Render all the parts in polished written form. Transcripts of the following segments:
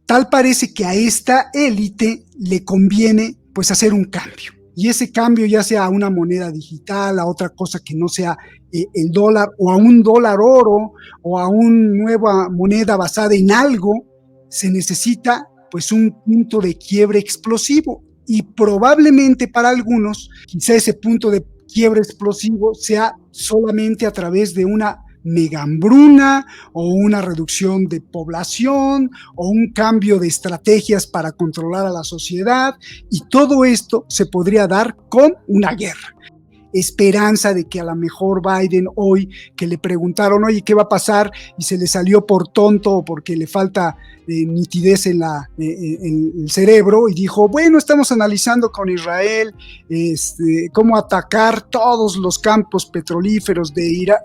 Tal parece que a esta élite le conviene pues hacer un cambio. Y ese cambio, ya sea a una moneda digital, a otra cosa que no sea el dólar, o a un dólar oro, o a una nueva moneda basada en algo, se necesita pues un punto de quiebre explosivo. Y probablemente para algunos, quizá ese punto de quiebre explosivo sea solamente a través de una mega hambruna o una reducción de población o un cambio de estrategias para controlar a la sociedad, y todo esto se podría dar con una guerra. Esperanza de que a lo mejor Biden hoy, que le preguntaron, oye, ¿qué va a pasar? Y se le salió por tonto o porque le falta nitidez en el cerebro, y dijo, bueno, estamos analizando con Israel cómo atacar todos los campos petrolíferos de Irán.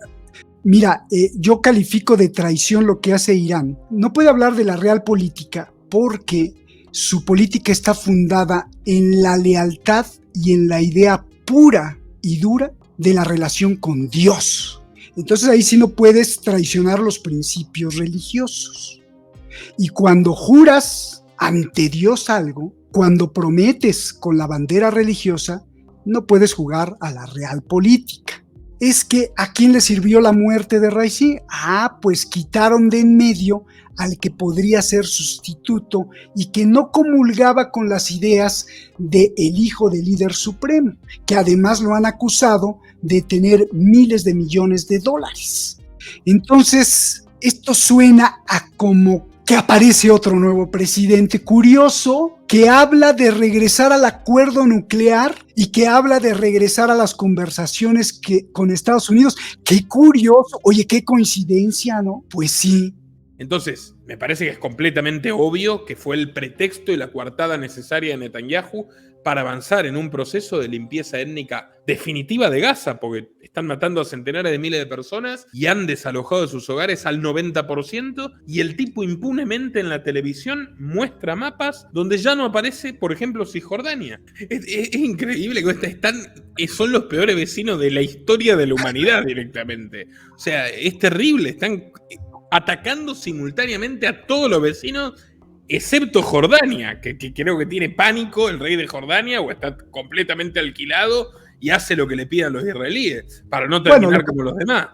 Mira, yo califico de traición lo que hace Irán. No puede hablar de la real política porque su política está fundada en la lealtad y en la idea pura y dura de la relación con Dios. Entonces ahí sí no puedes traicionar los principios religiosos. Y cuando juras ante Dios algo, cuando prometes con la bandera religiosa, no puedes jugar a la real política. Es que ¿a quién le sirvió la muerte de Raisi? Pues quitaron de en medio al que podría ser sustituto y que no comulgaba con las ideas del hijo del líder supremo, que además lo han acusado de tener miles de millones de dólares. Entonces, esto suena a como que aparece otro nuevo presidente curioso que habla de regresar al acuerdo nuclear y que habla de regresar a las conversaciones con Estados Unidos. ¡Qué curioso! Oye, qué coincidencia, ¿no? Pues sí. Entonces, me parece que es completamente obvio que fue el pretexto y la coartada necesaria de Netanyahu para avanzar en un proceso de limpieza étnica definitiva de Gaza, porque están matando a centenares de miles de personas y han desalojado de sus hogares al 90%, y el tipo impunemente en la televisión muestra mapas donde ya no aparece, por ejemplo, Cisjordania. Es increíble que son los peores vecinos de la historia de la humanidad directamente. O sea, es terrible, están atacando simultáneamente a todos los vecinos, excepto Jordania, que creo que tiene pánico el rey de Jordania, o está completamente alquilado y hace lo que le pidan los israelíes, para no terminar como los demás.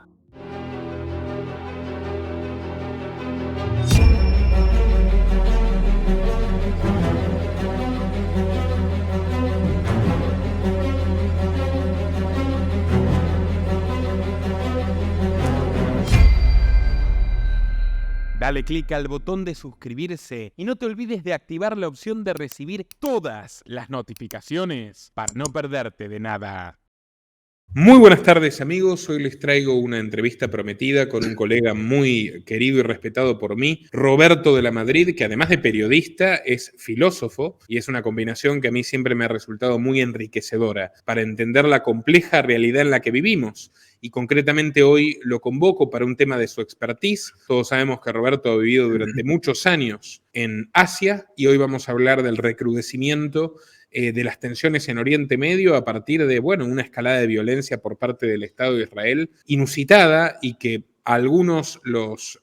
Dale clic al botón de suscribirse y no te olvides de activar la opción de recibir todas las notificaciones para no perderte de nada. Muy buenas tardes, amigos. Hoy les traigo una entrevista prometida con un colega muy querido y respetado por mí, Roberto de la Madrid, que además de periodista es filósofo, y es una combinación que a mí siempre me ha resultado muy enriquecedora para entender la compleja realidad en la que vivimos. Y concretamente hoy lo convoco para un tema de su expertise. Todos sabemos que Roberto ha vivido durante muchos años en Asia, y hoy vamos a hablar del recrudecimiento de las tensiones en Oriente Medio a partir de, una escalada de violencia por parte del Estado de Israel inusitada, y que a algunos los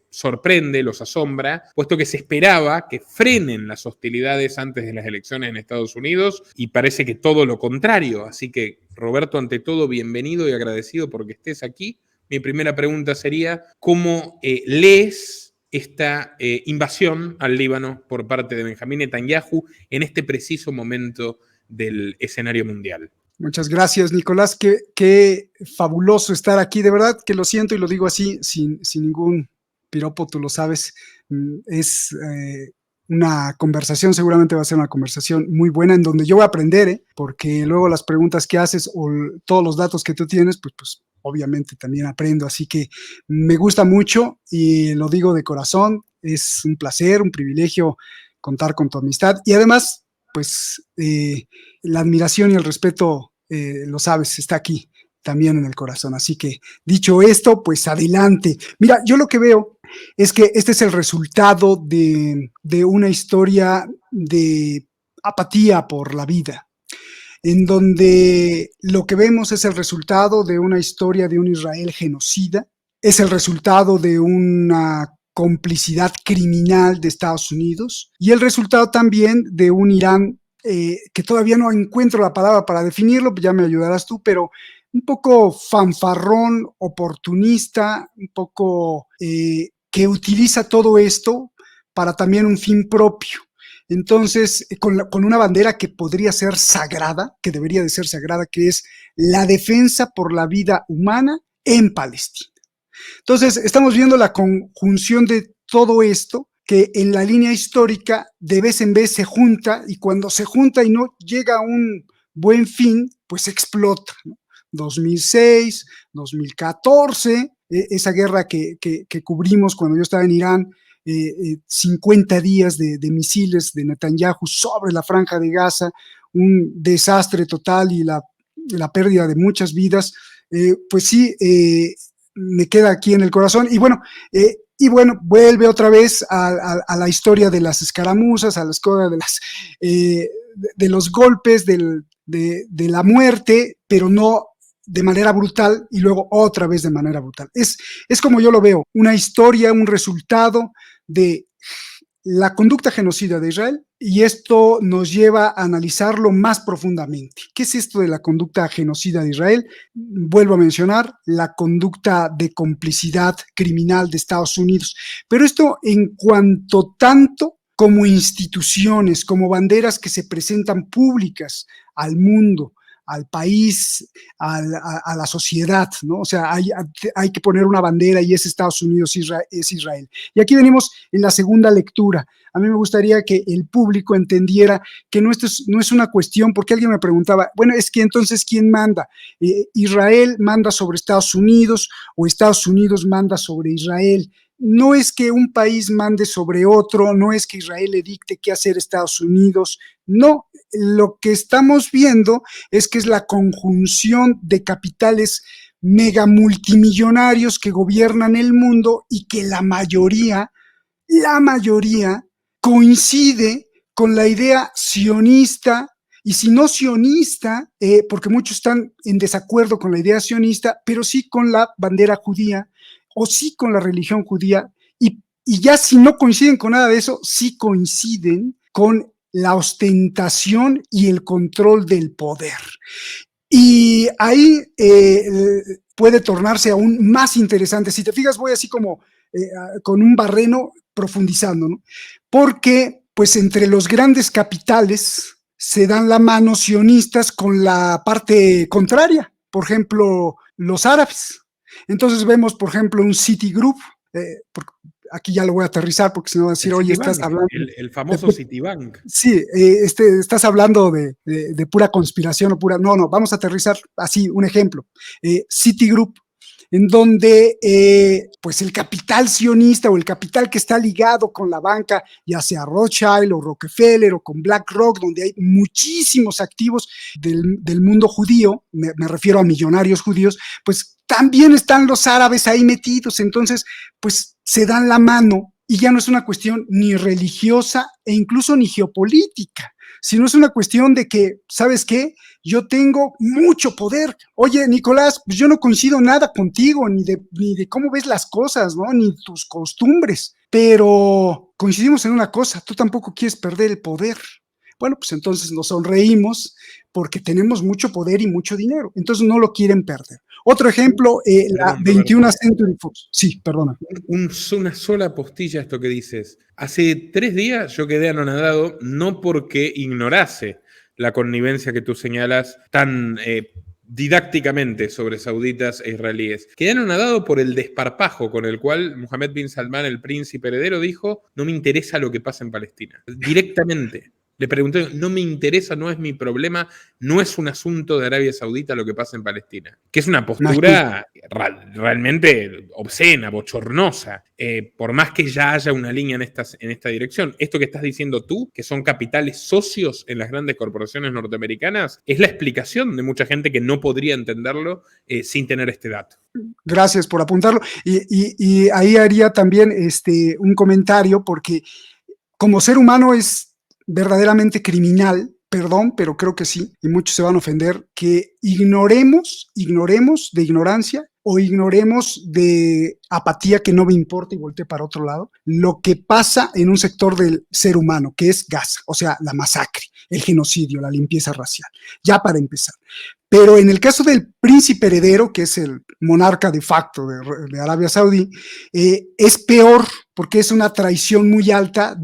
sorprende, los asombra, puesto que se esperaba que frenen las hostilidades antes de las elecciones en Estados Unidos, y parece que todo lo contrario. Así que, Roberto, ante todo, bienvenido y agradecido porque estés aquí. Mi primera pregunta sería, ¿cómo lees esta invasión al Líbano por parte de Benjamín Netanyahu en este preciso momento del escenario mundial? Muchas gracias, Nicolás. Qué fabuloso estar aquí. De verdad que lo siento y lo digo así, sin ningún piropo, tú lo sabes. Es una conversación, seguramente va a ser una conversación muy buena en donde yo voy a aprender, porque luego las preguntas que haces o todos los datos que tú tienes, pues obviamente también aprendo. Así que me gusta mucho y lo digo de corazón. Es un placer, un privilegio contar con tu amistad, y además, pues la admiración y el respeto, lo sabes, está aquí también en el corazón. Así que, dicho esto, pues adelante. Mira, yo lo que veo es que este es el resultado de una historia de apatía por la vida, en donde lo que vemos es el resultado de una historia de un Israel genocida, es el resultado de una complicidad criminal de Estados Unidos y el resultado también de un Irán que todavía no encuentro la palabra para definirlo, ya me ayudarás tú, pero un poco fanfarrón, oportunista, un poco que utiliza todo esto para también un fin propio. Entonces, con una bandera que podría ser sagrada, que debería de ser sagrada, que es la defensa por la vida humana en Palestina. Entonces, estamos viendo la conjunción de todo esto, que en la línea histórica de vez en vez se junta, y cuando se junta y no llega a un buen fin, pues explota, ¿no? 2006, 2014, esa guerra que cubrimos cuando yo estaba en Irán, 50 días de misiles de Netanyahu sobre la franja de Gaza, un desastre total y la pérdida de muchas vidas, pues sí, me queda aquí en el corazón. Y bueno, vuelve otra vez a la historia de las escaramuzas, a la historia de los golpes, de la muerte, pero no de manera brutal y luego otra vez de manera brutal. Es como yo lo veo, una historia, un resultado de la conducta genocida de Israel, y esto nos lleva a analizarlo más profundamente. ¿Qué es esto de la conducta genocida de Israel? Vuelvo a mencionar la conducta de complicidad criminal de Estados Unidos, pero esto en cuanto tanto como instituciones, como banderas que se presentan públicas al mundo, al país, a la sociedad, ¿no? O sea, hay que poner una bandera y es Estados Unidos, es Israel. Y aquí venimos en la segunda lectura. A mí me gustaría que el público entendiera que no es una cuestión, porque alguien me preguntaba, bueno, es que entonces, ¿quién manda? ¿Israel manda sobre Estados Unidos o Estados Unidos manda sobre Israel? No es que un país mande sobre otro, no es que Israel le dicte qué hacer a Estados Unidos, no, lo que estamos viendo es que es la conjunción de capitales mega multimillonarios que gobiernan el mundo y que la mayoría coincide con la idea sionista, y si no sionista, porque muchos están en desacuerdo con la idea sionista, pero sí con la bandera judía, o sí con la religión judía, y ya si no coinciden con nada de eso, sí coinciden con la ostentación y el control del poder. Y ahí puede tornarse aún más interesante. Si te fijas, voy así como con un barreno profundizando, ¿no? Porque pues entre los grandes capitales se dan la mano sionistas con la parte contraria, por ejemplo, los árabes. Entonces vemos, por ejemplo, un Citigroup, aquí ya lo voy a aterrizar porque si no van a decir, oye, estás hablando... El famoso Citibank. Sí, estás hablando de pura conspiración o pura... No, vamos a aterrizar así, un ejemplo. Citigroup, en donde pues el capital sionista o el capital que está ligado con la banca, ya sea Rothschild o Rockefeller o con BlackRock, donde hay muchísimos activos del mundo judío, me refiero a millonarios judíos, pues también están los árabes ahí metidos. Entonces, pues se dan la mano y ya no es una cuestión ni religiosa e incluso ni geopolítica, sino es una cuestión de que, ¿sabes qué? Yo tengo mucho poder. Oye, Nicolás, pues yo no coincido nada contigo, ni de cómo ves las cosas, ¿no? Ni tus costumbres, pero coincidimos en una cosa, tú tampoco quieres perder el poder. Bueno, pues entonces nos sonreímos porque tenemos mucho poder y mucho dinero, entonces no lo quieren perder. Otro ejemplo, la 21 Century Fox. Sí, perdona. Una sola postilla a esto que dices. Hace 3 días yo quedé anonadado, no porque ignorase la connivencia que tú señalas tan didácticamente sobre sauditas e israelíes. Quedé anonadado por el desparpajo con el cual Mohammed bin Salman, el príncipe heredero, dijo: no me interesa lo que pasa en Palestina. Directamente. Le pregunté, no me interesa, no es mi problema, no es un asunto de Arabia Saudita lo que pasa en Palestina. Que es una postura realmente obscena, bochornosa, por más que ya haya una línea en esta dirección. Esto que estás diciendo tú, que son capitales socios en las grandes corporaciones norteamericanas, es la explicación de mucha gente que no podría entenderlo sin tener este dato. Gracias por apuntarlo. Y ahí haría también un comentario, porque como ser humano es verdaderamente criminal perdón, pero creo que sí, y muchos se van a ofender, que ignoremos de ignorancia o ignoremos de apatía que no me importa y voltee para otro lado, lo que pasa en un sector del ser humano, que es Gaza, o sea, la masacre, el genocidio, la limpieza racial, ya para empezar. Pero en el caso del príncipe heredero, que es el monarca de facto de Arabia Saudí, es peor porque es una traición muy alta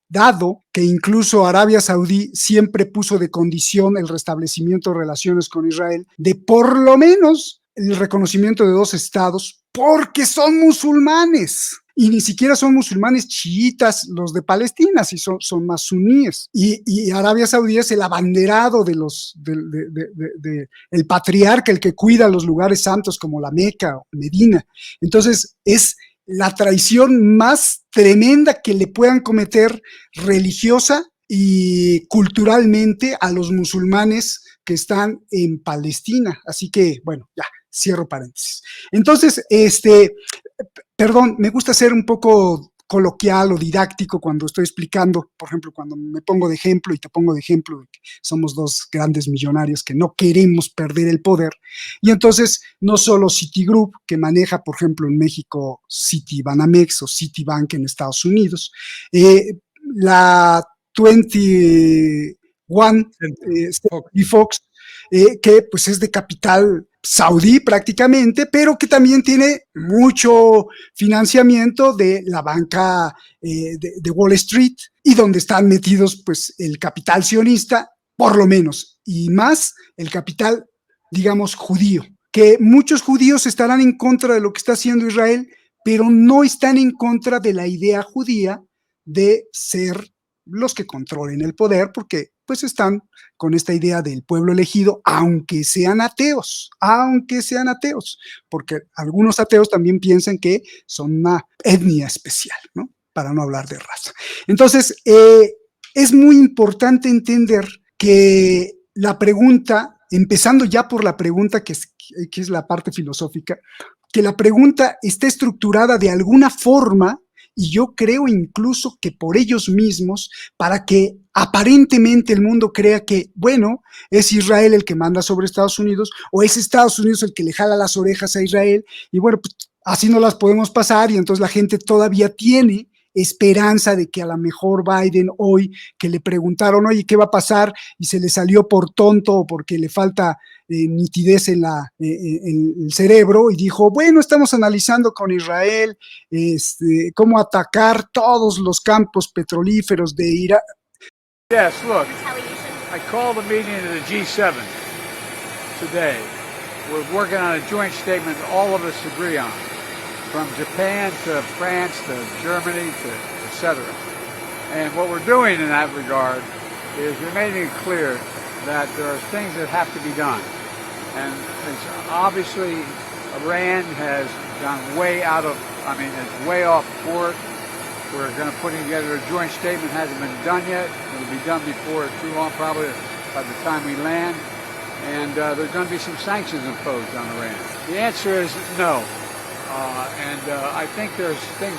dado que incluso Arabia Saudí siempre puso de condición el restablecimiento de relaciones con Israel, de por lo menos el reconocimiento de 2 estados, porque son musulmanes. Y ni siquiera son musulmanes chiitas los de Palestina, si son más suníes. Y Arabia Saudí es el abanderado el patriarca, el que cuida los lugares santos como la Meca o Medina. Entonces es la traición más tremenda que le puedan cometer religiosa y culturalmente a los musulmanes que están en Palestina. Así que, bueno, ya, cierro paréntesis. Entonces, perdón, me gusta ser un poco coloquial o didáctico cuando estoy explicando, por ejemplo, cuando me pongo de ejemplo y te pongo de ejemplo de que somos 2 grandes millonarios que no queremos perder el poder. Y entonces, no solo Citigroup, que maneja, por ejemplo, en México Citibanamex o Citibank en Estados Unidos, la 21 y Fox, que pues es de capital saudí prácticamente, pero que también tiene mucho financiamiento de la banca de Wall Street y donde están metidos pues el capital sionista, por lo menos, y más el capital, digamos, judío, que muchos judíos estarán en contra de lo que está haciendo Israel, pero no están en contra de la idea judía de ser los que controlen el poder, porque pues están con esta idea del pueblo elegido, aunque sean ateos, porque algunos ateos también piensan que son una etnia especial, ¿no? Para no hablar de raza. Entonces, es muy importante entender que la pregunta, empezando ya por la pregunta que es la parte filosófica, que la pregunta está estructurada de alguna forma, y yo creo incluso que por ellos mismos, para que aparentemente el mundo crea que, bueno, es Israel el que manda sobre Estados Unidos, o es Estados Unidos el que le jala las orejas a Israel, y bueno, pues así no las podemos pasar, y entonces la gente todavía tiene esperanza de que a lo mejor Biden hoy, que le preguntaron, oye, ¿qué va a pasar? Y se le salió por tonto o porque le falta nitidez en el cerebro, y dijo, bueno, estamos analizando con Israel cómo atacar todos los campos petrolíferos de Irak. Yes, look, I called a meeting of the G7 today. We're working on a joint statement all of us agree on, from Japan to France to Germany to etc. And what we're doing in that regard is we're making it clear that there are things that have to be done. And it's obviously Iran has gone way it's way off course. We're going to put together a joint statement. Hasn't been done yet. It'll be done before too long, probably by the time we land. And there's going to be some sanctions imposed on Iran. The answer is no. I think there's things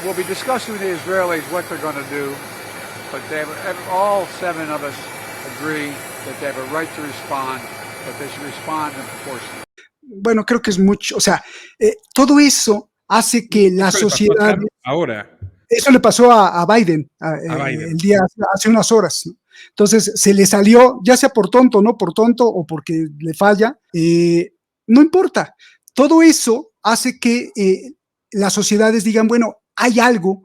we'll be discussing with the Israelis what they're going to do, but all 7 of us agree that they have a right to respond, but they should respond in proportion. Bueno, creo que es mucho, o sea, todo eso hace que la sociedad... Ahora. Eso le pasó a Biden, Biden. El día hace unas horas, ¿no? Entonces se le salió, ya sea por tonto, no por tonto, o porque le falla, no importa. Todo eso hace que las sociedades digan, bueno, hay algo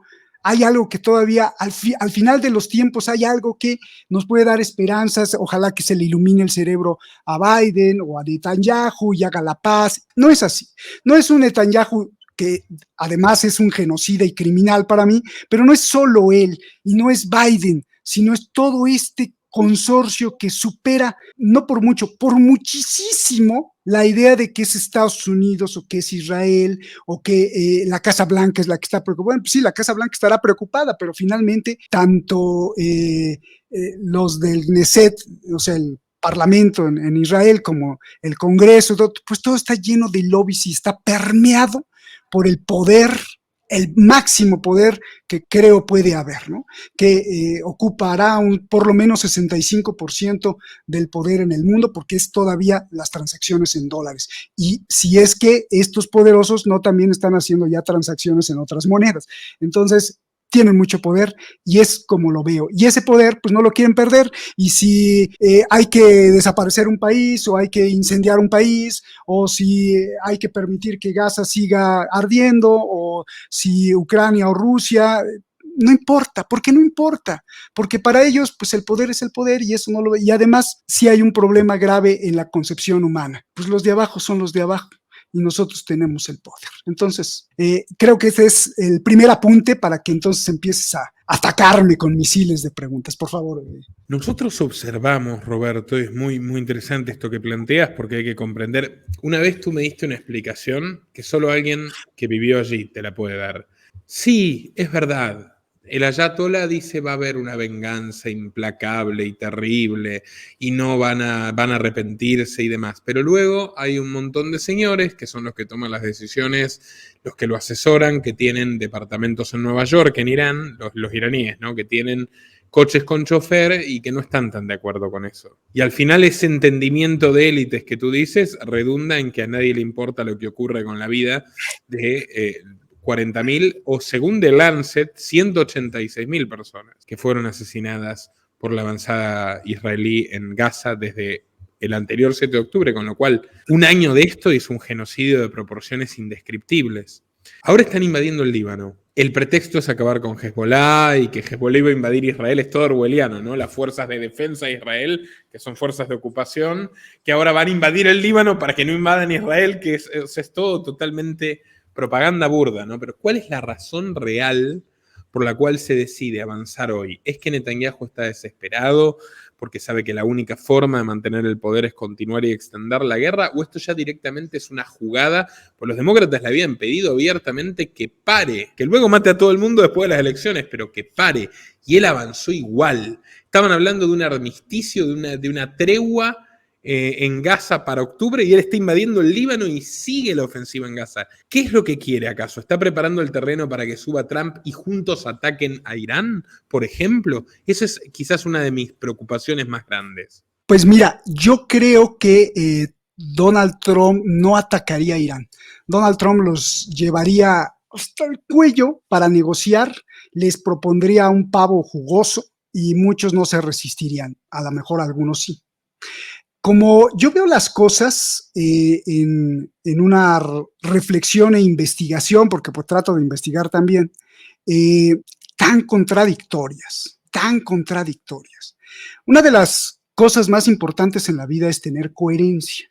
que todavía al final de los tiempos hay algo que nos puede dar esperanzas, ojalá que se le ilumine el cerebro a Biden o a Netanyahu y haga la paz. No es así, no es un Netanyahu que además es un genocida y criminal para mí, pero no es solo él y no es Biden, sino es todo este consorcio que supera, no por mucho, por muchísimo, la idea de que es Estados Unidos o que es Israel o que la Casa Blanca es la que está preocupada. Bueno, pues sí, la Casa Blanca estará preocupada, pero finalmente tanto los del Knesset, o sea, el Parlamento en Israel como el Congreso, pues todo está lleno de lobbies y está permeado por el poder el máximo poder que creo puede haber, ¿no? Que ocupará por lo menos 65% del poder en el mundo, porque es todavía las transacciones en dólares. Y si es que estos poderosos no también están haciendo ya transacciones en otras monedas. Entonces, tienen mucho poder y es como lo veo. Y ese poder, pues no lo quieren perder. Y si hay que desaparecer un país o hay que incendiar un país o si hay que permitir que Gaza siga ardiendo o si Ucrania o Rusia, no importa. ¿Por qué no importa? Porque para ellos, pues el poder es el poder y eso no lo ve. Y además, sí hay un problema grave en la concepción humana. Pues los de abajo son los de abajo. Y nosotros tenemos el poder. Entonces, creo que ese es el primer apunte para que entonces empieces a atacarme con misiles de preguntas. Por favor. Nosotros observamos, Roberto, es muy, muy interesante esto que planteas porque hay que comprender. Una vez tú me diste una explicación que solo alguien que vivió allí te la puede dar. Sí, es verdad. El ayatolá dice va a haber una venganza implacable y terrible y no van a arrepentirse y demás. Pero luego hay un montón de señores que son los que toman las decisiones, los que lo asesoran, que tienen departamentos en Nueva York, en Irán, los iraníes, ¿no? Que tienen coches con chofer y que no están tan de acuerdo con eso. Y al final ese entendimiento de élites que tú dices redunda en que a nadie le importa lo que ocurre con la vida de 40.000 o según The Lancet, 186.000 personas que fueron asesinadas por la avanzada israelí en Gaza desde el anterior 7 de octubre, con lo cual un año de esto es un genocidio de proporciones indescriptibles. Ahora están invadiendo el Líbano. El pretexto es acabar con Hezbollah y que Hezbollah iba a invadir Israel, es todo orwelliano, ¿no? Las fuerzas de defensa de Israel, que son fuerzas de ocupación, que ahora van a invadir el Líbano para que no invadan Israel, que es todo totalmente propaganda burda, ¿no? Pero ¿cuál es la razón real por la cual se decide avanzar hoy? ¿Es que Netanyahu está desesperado porque sabe que la única forma de mantener el poder es continuar y extender la guerra? ¿O esto ya directamente es una jugada? Pues los demócratas le habían pedido abiertamente que pare, que luego mate a todo el mundo después de las elecciones, pero que pare. Y él avanzó igual. Estaban hablando de un armisticio, de una tregua en Gaza para octubre y él está invadiendo el Líbano y sigue la ofensiva en Gaza. ¿Qué es lo que quiere acaso? ¿Está preparando el terreno para que suba Trump y juntos ataquen a Irán, por ejemplo? Esa es quizás una de mis preocupaciones más grandes. Pues mira, yo creo que Donald Trump no atacaría a Irán. Donald Trump los llevaría hasta el cuello para negociar, les propondría un pavo jugoso y muchos no se resistirían. A lo mejor algunos sí. Como yo veo las cosas en una reflexión e investigación, porque pues trato de investigar también, tan contradictorias. Una de las cosas más importantes en la vida es tener coherencia.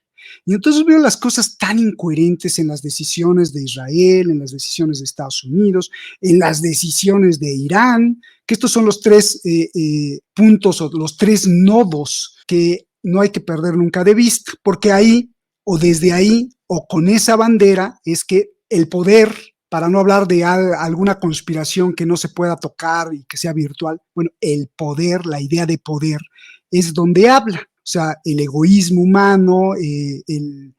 Y entonces veo las cosas tan incoherentes en las decisiones de Israel, en las decisiones de Estados Unidos, en las decisiones de Irán, que estos son los tres puntos o los tres nodos que no hay que perder nunca de vista, porque ahí o desde ahí o con esa bandera es que el poder, para no hablar de alguna conspiración que no se pueda tocar y que sea virtual, bueno, el poder, la idea de poder es donde habla. O sea, el egoísmo humano, el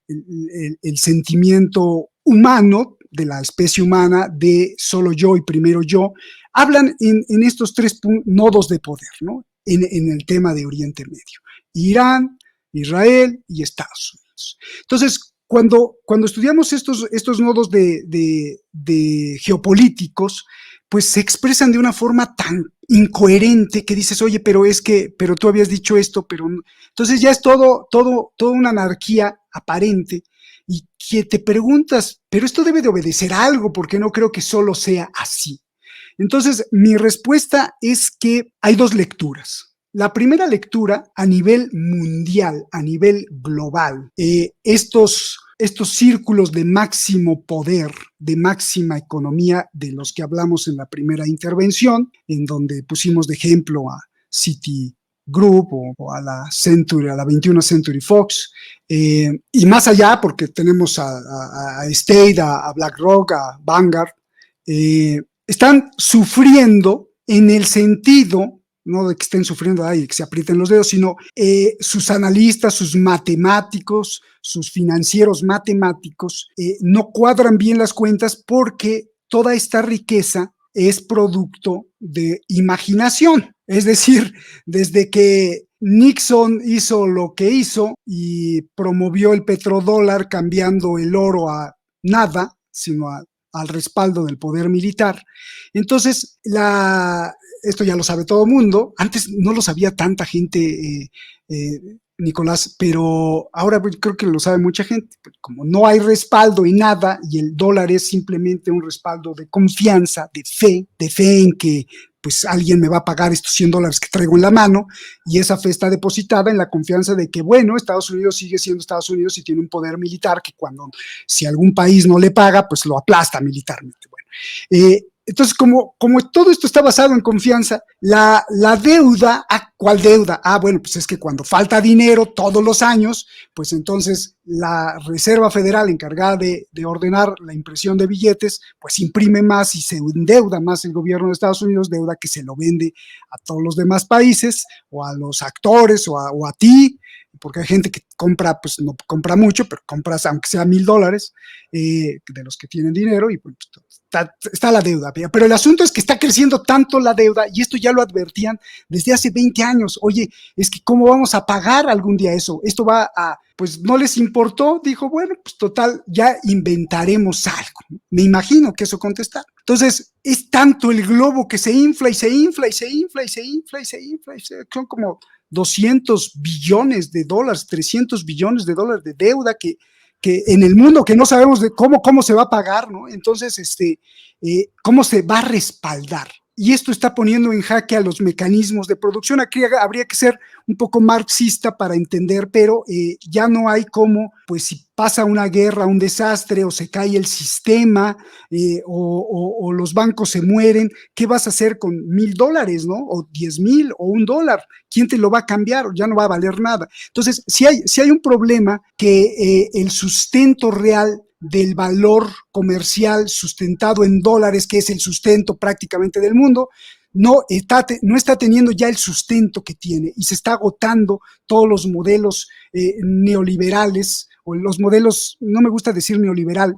sentimiento humano de la especie humana de solo yo y primero yo, hablan en estos tres nodos de poder, ¿no? En el tema de Oriente Medio. Irán, Israel y Estados Unidos. Entonces, cuando estudiamos estos nodos de geopolíticos, pues se expresan de una forma tan incoherente que dices, oye, pero tú habías dicho esto, pero no. Entonces ya es toda una anarquía aparente y que te preguntas, pero esto debe de obedecer a algo, porque no creo que solo sea así. Entonces, mi respuesta es que hay dos lecturas. La primera lectura a nivel mundial, a nivel global, estos círculos de máximo poder, de máxima economía de los que hablamos en la primera intervención, en donde pusimos de ejemplo a Citigroup o a la 21st Century Fox, y más allá, porque tenemos a State, a BlackRock, a Vanguard, están sufriendo en el sentido, no de que estén sufriendo ahí, que se aprieten los dedos, sino sus analistas, sus matemáticos, sus financieros matemáticos, no cuadran bien las cuentas porque toda esta riqueza es producto de imaginación. Es decir, desde que Nixon hizo lo que hizo y promovió el petrodólar cambiando el oro a nada, sino al respaldo del poder militar. Entonces, esto ya lo sabe todo el mundo. Antes no lo sabía tanta gente, Nicolás, pero ahora creo que lo sabe mucha gente. Como no hay respaldo y nada, y el dólar es simplemente un respaldo de confianza, de fe en que pues alguien me va a pagar estos $100 que traigo en la mano, y esa fe está depositada en la confianza de que, bueno, Estados Unidos sigue siendo Estados Unidos y tiene un poder militar que si algún país no le paga, pues lo aplasta militarmente. Bueno, entonces, como todo esto está basado en confianza, la deuda, ¿cuál deuda? Bueno, pues es que cuando falta dinero todos los años, pues entonces la Reserva Federal encargada de ordenar la impresión de billetes, pues imprime más y se endeuda más el gobierno de Estados Unidos, deuda que se lo vende a todos los demás países, o a los actores, o a ti, porque hay gente que compra, pues no compra mucho, pero compras aunque sea $1,000, de los que tienen dinero, y pues está la deuda. Pero el asunto es que está creciendo tanto la deuda, y esto ya lo advertían desde hace 20 años. Oye, es que ¿cómo vamos a pagar algún día eso? Esto pues no les importó, dijo, bueno, pues total, ya inventaremos algo. Me imagino que eso contestaron. Entonces, es tanto el globo que se infla y se infla y se infla y se infla y se infla, son como $200 billones, 300 billones de deuda que en el mundo, que no sabemos de cómo se va a pagar, ¿no? Entonces, ¿cómo se va a respaldar? Y esto está poniendo en jaque a los mecanismos de producción. Aquí habría que ser un poco marxista para entender, pero ya no hay cómo, pues si pasa una guerra, un desastre, o se cae el sistema, o los bancos se mueren, ¿qué vas a hacer con $1,000, ¿no? O 10,000 o $1. ¿Quién te lo va a cambiar? Ya no va a valer nada. Entonces, si hay un problema que el sustento real del valor comercial sustentado en dólares, que es el sustento prácticamente del mundo, no está teniendo ya el sustento que tiene, y se está agotando todos los modelos neoliberales, o los modelos, no me gusta decir neoliberal,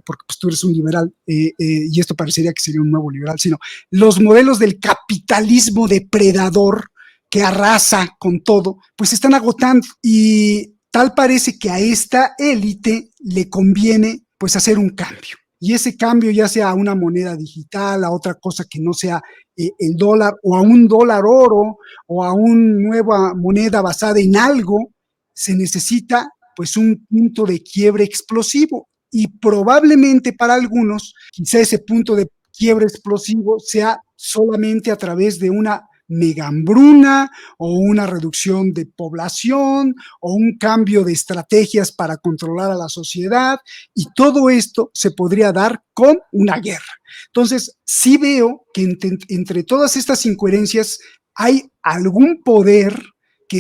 porque pues tú eres un liberal, y esto parecería que sería un nuevo liberal, sino los modelos del capitalismo depredador que arrasa con todo, pues se están agotando, y tal parece que a esta élite le conviene pues hacer un cambio. Y ese cambio, ya sea a una moneda digital, a otra cosa que no sea el dólar, o a un dólar oro, o a una nueva moneda basada en algo, se necesita pues un punto de quiebre explosivo. Y probablemente para algunos, quizá ese punto de quiebre explosivo sea solamente a través de una mega hambruna, o una reducción de población, o un cambio de estrategias para controlar a la sociedad, y todo esto se podría dar con una guerra. Entonces, sí veo que entre todas estas incoherencias hay algún poder que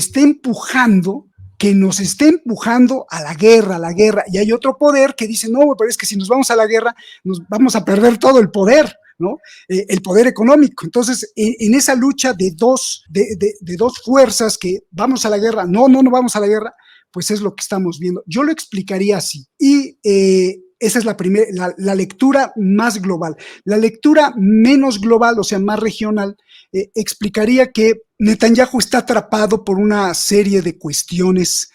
nos está empujando a la guerra, y hay otro poder que dice, no, pero es que si nos vamos a la guerra, nos vamos a perder todo el poder, ¿no? El poder económico. Entonces, en esa lucha de dos fuerzas, que vamos a la guerra, no vamos a la guerra, pues es lo que estamos viendo. Yo lo explicaría así, y esa es la lectura más global. La lectura menos global, o sea, más regional, explicaría que Netanyahu está atrapado por una serie de cuestiones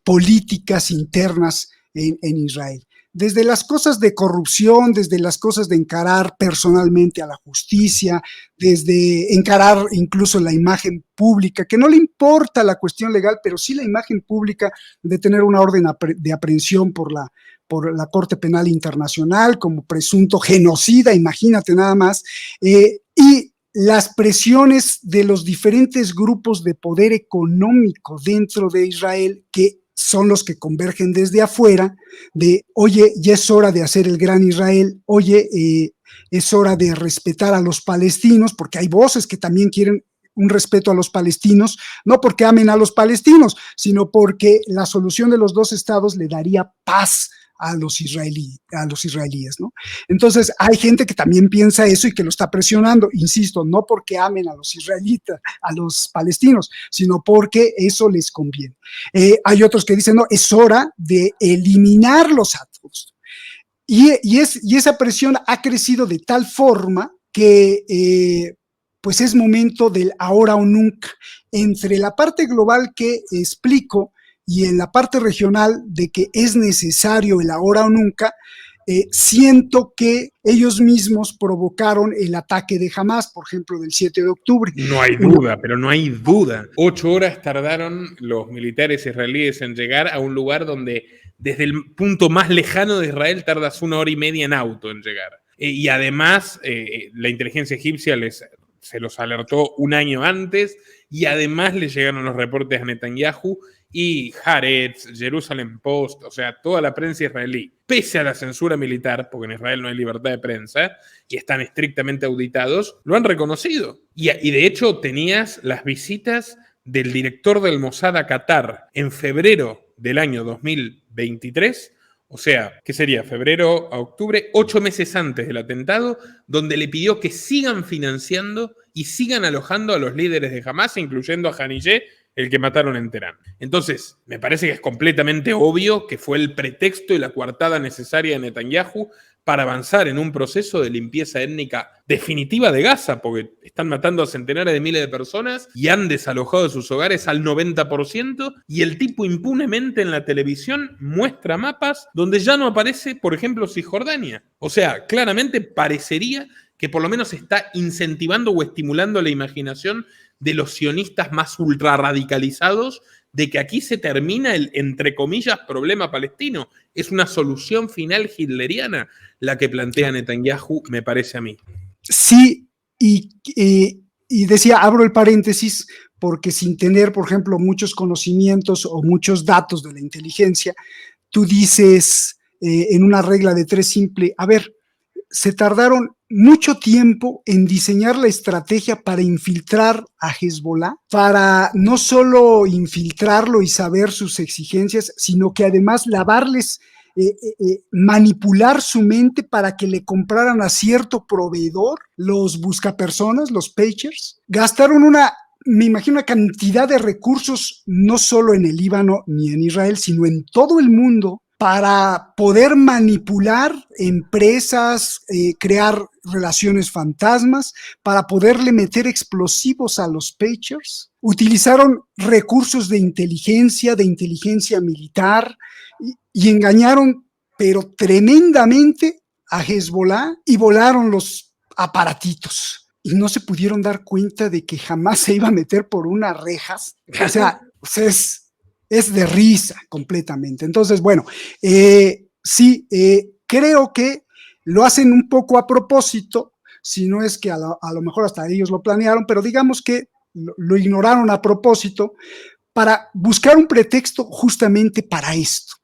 políticas internas en Israel. Desde las cosas de corrupción, desde las cosas de encarar personalmente a la justicia, desde encarar incluso la imagen pública, que no le importa la cuestión legal, pero sí la imagen pública de tener una orden de aprehensión por la Corte Penal Internacional como presunto genocida, imagínate nada más, y las presiones de los diferentes grupos de poder económico dentro de Israel, que son los que convergen desde afuera, de, oye, ya es hora de hacer el gran Israel, oye, es hora de respetar a los palestinos, porque hay voces que también quieren un respeto a los palestinos, no porque amen a los palestinos, sino porque la solución de los dos estados le daría paz a los israelíes, ¿no? Entonces, hay gente que también piensa eso y que lo está presionando, insisto, no porque amen a los israelitas, a los palestinos, sino porque eso les conviene. Hay otros que dicen, no, es hora de eliminarlos a todos. Y esa presión ha crecido de tal forma que pues es momento del ahora o nunca. Entre la parte global que explico y en la parte regional de que es necesario el ahora o nunca, siento que ellos mismos provocaron el ataque de Hamás, por ejemplo, del 7 de octubre. No hay duda, pero no hay duda. 8 horas tardaron los militares israelíes en llegar a un lugar donde desde el punto más lejano de Israel tardas 1 hora y media en auto en llegar. Y además, la inteligencia egipcia se los alertó un año antes, y además le llegaron los reportes a Netanyahu y Haaretz, Jerusalem Post, o sea, toda la prensa israelí, pese a la censura militar, porque en Israel no hay libertad de prensa y están estrictamente auditados, lo han reconocido. Y de hecho tenías las visitas del director del Mossad a Qatar en febrero del año 2023, o sea, ¿qué sería? Febrero a octubre, 8 meses antes del atentado, donde le pidió que sigan financiando y sigan alojando a los líderes de Hamás, incluyendo a Haniyeh, el que mataron en Teherán. Entonces, me parece que es completamente obvio que fue el pretexto y la coartada necesaria de Netanyahu para avanzar en un proceso de limpieza étnica definitiva de Gaza, porque están matando a centenares de miles de personas y han desalojado de sus hogares al 90%, y el tipo impunemente en la televisión muestra mapas donde ya no aparece, por ejemplo, Cisjordania. O sea, claramente parecería que por lo menos está incentivando o estimulando la imaginación de los sionistas más ultra radicalizados de que aquí se termina el, entre comillas, problema palestino. Es una solución final hitleriana la que plantea Netanyahu, me parece a mí. Sí, y decía, abro el paréntesis, porque sin tener, por ejemplo, muchos conocimientos o muchos datos de la inteligencia, tú dices en una regla de 3 simple, a ver, se tardaron mucho tiempo en diseñar la estrategia para infiltrar a Hezbollah, para no solo infiltrarlo y saber sus exigencias, sino que además lavarles, manipular su mente para que le compraran a cierto proveedor los buscapersonas, los pagers. Gastaron me imagino, una cantidad de recursos, no solo en el Líbano ni en Israel, sino en todo el mundo, para poder manipular empresas, crear relaciones fantasmas, para poderle meter explosivos a los pagers. Utilizaron recursos de inteligencia militar, y engañaron, pero tremendamente, a Hezbollah, y volaron los aparatitos. Y no se pudieron dar cuenta de que jamás se iba a meter por unas rejas. O sea, es de risa completamente. Entonces, bueno, sí, creo que lo hacen un poco a propósito, si no es que a lo mejor hasta ellos lo planearon, pero digamos que lo ignoraron a propósito para buscar un pretexto justamente para esto,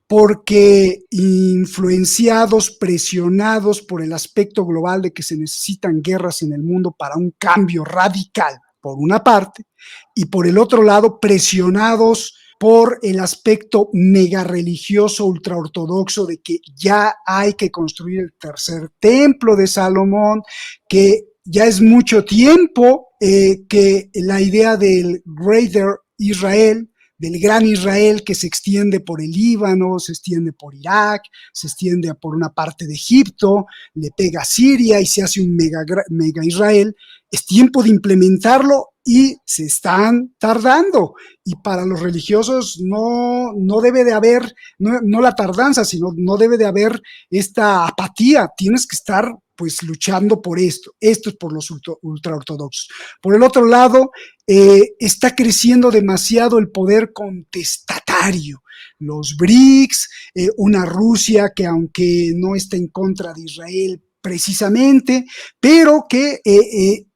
porque influenciados, presionados por el aspecto global de que se necesitan guerras en el mundo para un cambio radical, por una parte, y por el otro lado, presionados por el aspecto mega religioso ultraortodoxo de que ya hay que construir el tercer templo de Salomón, que ya es mucho tiempo que la idea del Greater Israel, del Gran Israel, que se extiende por el Líbano, se extiende por Irak, se extiende por una parte de Egipto, le pega a Siria y se hace un mega Israel. Es tiempo de implementarlo y se están tardando. Y para los religiosos no debe de haber, no la tardanza, sino no debe de haber esta apatía. Tienes que estar pues luchando por esto. Esto es por los ultraortodoxos. Por el otro lado, está creciendo demasiado el poder contestatario. Los BRICS, una Rusia que aunque no está en contra de Israel precisamente, pero que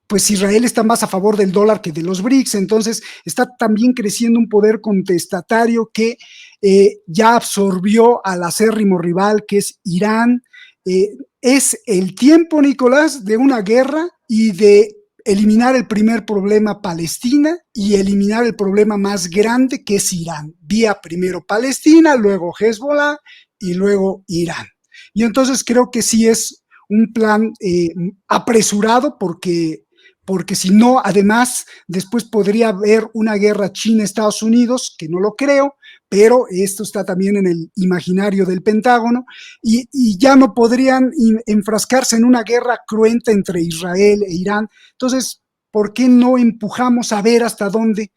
pues Israel está más a favor del dólar que de los BRICS, entonces está también creciendo un poder contestatario que ya absorbió al acérrimo rival que es Irán. Es el tiempo, Nicolás, de una guerra y de eliminar el primer problema, Palestina, y eliminar el problema más grande que es Irán, vía primero Palestina, luego Hezbollah y luego Irán. Y entonces creo que sí es un plan apresurado porque si no, además, después podría haber una guerra China-Estados Unidos, que no lo creo, pero esto está también en el imaginario del Pentágono, y ya no podrían enfrascarse en una guerra cruenta entre Israel e Irán. Entonces, ¿por qué no empujamos a ver hasta dónde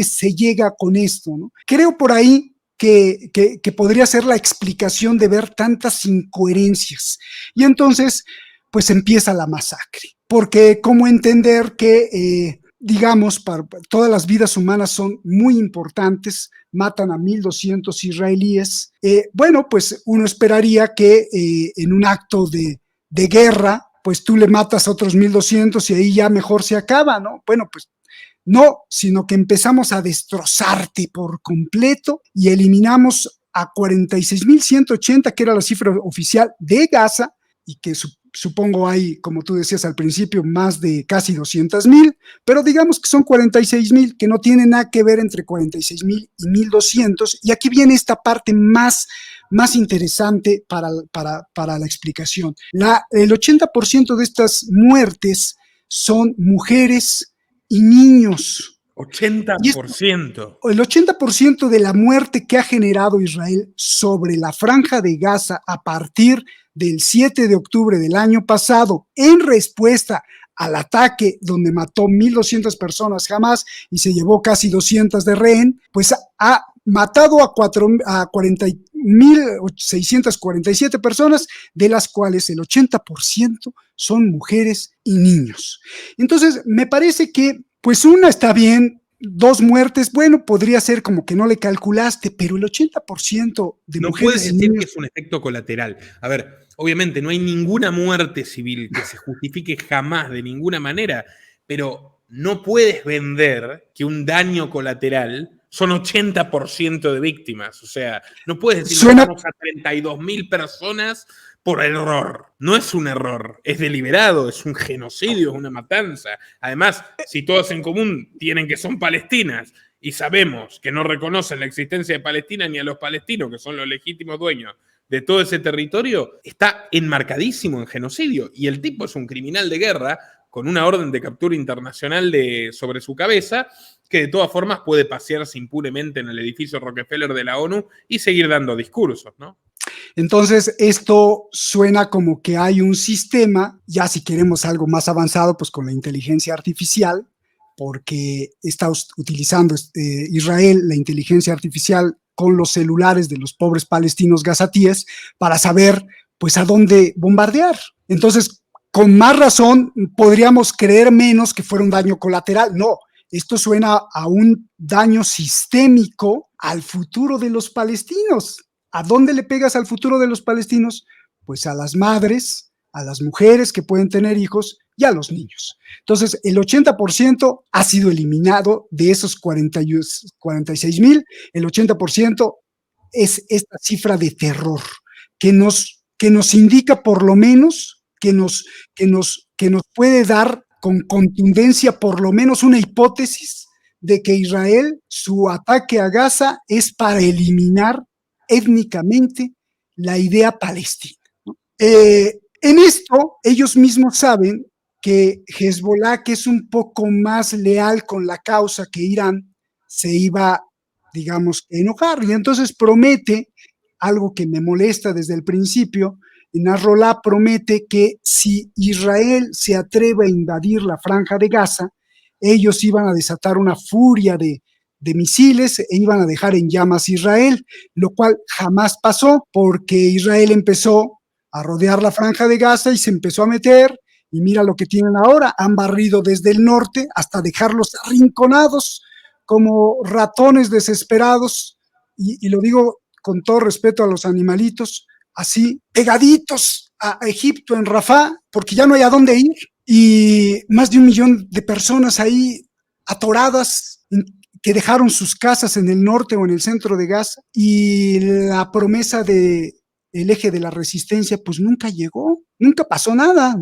se llega con esto, ¿no? Creo por ahí que podría ser la explicación de ver tantas incoherencias. Y entonces, pues empieza la masacre. Porque cómo entender que, digamos, todas las vidas humanas son muy importantes, matan a 1,200 israelíes. Bueno, pues uno esperaría que en un acto de guerra, pues tú le matas a otros 1,200 y ahí ya mejor se acaba, ¿no? Bueno, pues no, sino que empezamos a destrozarte por completo y eliminamos a 46,180, que era la cifra oficial de Gaza, y que supongo hay, como tú decías al principio, más de casi 200,000, pero digamos que son 46,000, que no tiene nada que ver entre 46,000 y 1,200, y aquí viene esta parte más interesante para la explicación. El 80% de estas muertes son mujeres y niños. 80%. El 80% de la muerte que ha generado Israel sobre la franja de Gaza a partir del 7 de octubre del año pasado, en respuesta al ataque donde mató 1,200 personas Hamás y se llevó casi 200 de rehén, pues ha matado a 40,647 personas, de las cuales el 80% son mujeres y niños. Entonces, me parece que, pues una está bien, 2 muertes, bueno, podría ser como que no le calculaste, pero el 80% de no mujeres puedes y decir niños... que es un efecto colateral. A ver, obviamente no hay ninguna muerte civil que se justifique jamás de ninguna manera, pero no puedes vender que un daño colateral son 80% de víctimas. O sea, no puedes decir matamos a 32,000 personas por error. No es un error, es deliberado, es un genocidio, es una matanza. Además, si todas en común tienen que son palestinas y sabemos que no reconocen la existencia de Palestina ni a los palestinos, que son los legítimos dueños de todo ese territorio, está enmarcadísimo en genocidio. Y el tipo es un criminal de guerra con una orden de captura internacional sobre su cabeza, que de todas formas puede pasearse impunemente en el edificio Rockefeller de la ONU y seguir dando discursos, ¿no? Entonces, esto suena como que hay un sistema, ya si queremos algo más avanzado, pues con la inteligencia artificial, porque está utilizando Israel la inteligencia artificial con los celulares de los pobres palestinos gazatíes para saber, pues, a dónde bombardear. Entonces, con más razón, podríamos creer menos que fuera un daño colateral. No, esto suena a un daño sistémico al futuro de los palestinos. ¿A dónde le pegas al futuro de los palestinos? Pues a las madres, a las mujeres que pueden tener hijos y a los niños. Entonces, el 80% ha sido eliminado de esos 46,000. El 80% es esta cifra de terror que nos indica por lo menos, que nos puede dar con contundencia por lo menos una hipótesis de que Israel, su ataque a Gaza es para eliminar étnicamente la idea palestina, ¿no? En esto, ellos mismos saben que Hezbollah, que es un poco más leal con la causa que Irán, se iba, digamos, a enojar, y entonces promete algo que me molesta desde el principio. Nasrallah promete que si Israel se atreve a invadir la franja de Gaza, ellos iban a desatar una furia de misiles e iban a dejar en llamas Israel, lo cual jamás pasó porque Israel empezó a rodear la franja de Gaza y se empezó a meter, y mira lo que tienen ahora, han barrido desde el norte hasta dejarlos arrinconados como ratones desesperados, y lo digo con todo respeto a los animalitos, así pegaditos a Egipto en Rafah, porque ya no hay a dónde ir, y más de 1 millón de personas ahí atoradas, que dejaron sus casas en el norte o en el centro de Gaza, y la promesa del eje de la resistencia pues nunca llegó, nunca pasó nada.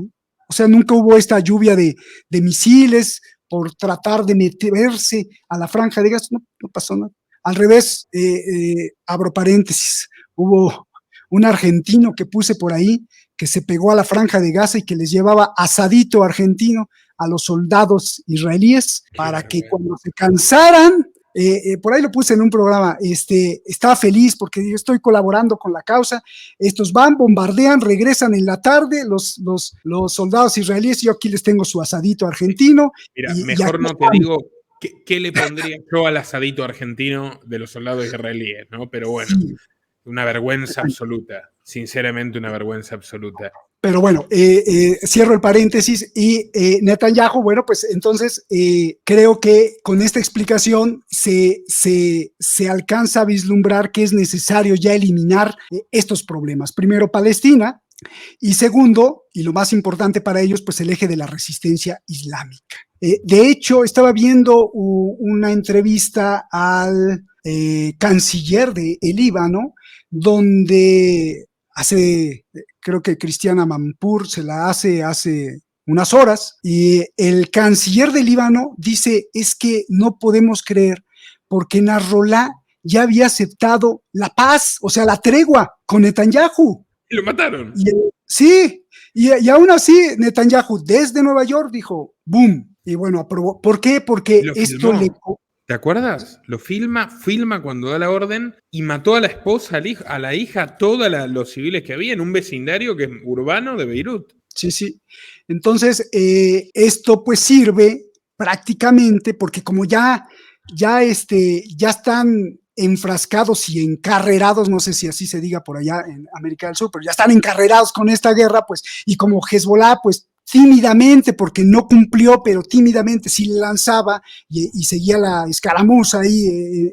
O sea, nunca hubo esta lluvia de misiles por tratar de meterse a la franja de Gaza, no pasó nada. Al revés, abro paréntesis, hubo un argentino que puse por ahí que se pegó a la franja de Gaza y que les llevaba asadito argentino a los soldados israelíes para que cuando se cansaran por ahí lo puse en un programa, estaba feliz porque yo estoy colaborando con la causa, estos van, bombardean, regresan en la tarde, los soldados israelíes, yo aquí les tengo su asadito argentino. Mira, mejor no te digo qué le pondría yo al asadito argentino de los soldados israelíes, ¿no? Pero bueno, sí. Una vergüenza absoluta, sinceramente una vergüenza absoluta. Pero bueno, cierro el paréntesis y Netanyahu, bueno, pues entonces creo que con esta explicación se alcanza a vislumbrar que es necesario ya eliminar estos problemas. Primero, Palestina, y segundo, y lo más importante para ellos, pues el eje de la resistencia islámica. De hecho, estaba viendo una entrevista al canciller del Líbano, donde creo que Cristiana Mampur se la hace unas horas, y el canciller del Líbano dice, es que no podemos creer, porque Nasrallah ya había aceptado la paz, o sea, la tregua con Netanyahu. Y lo mataron. Sí, y aún así Netanyahu desde Nueva York dijo, boom, y bueno, aprobó. ¿Por qué? Porque esto le... ¿Te acuerdas? Lo filma cuando da la orden y mató a la esposa, a la hija, todos los civiles que había en un vecindario que es urbano de Beirut. Sí, sí. Entonces, esto pues sirve prácticamente porque como ya están enfrascados y encarrerados, no sé si así se diga por allá en América del Sur, pero ya están encarrerados con esta guerra, pues, y como Hezbollah, pues, tímidamente, porque no cumplió, pero tímidamente sí lanzaba y seguía la escaramuza ahí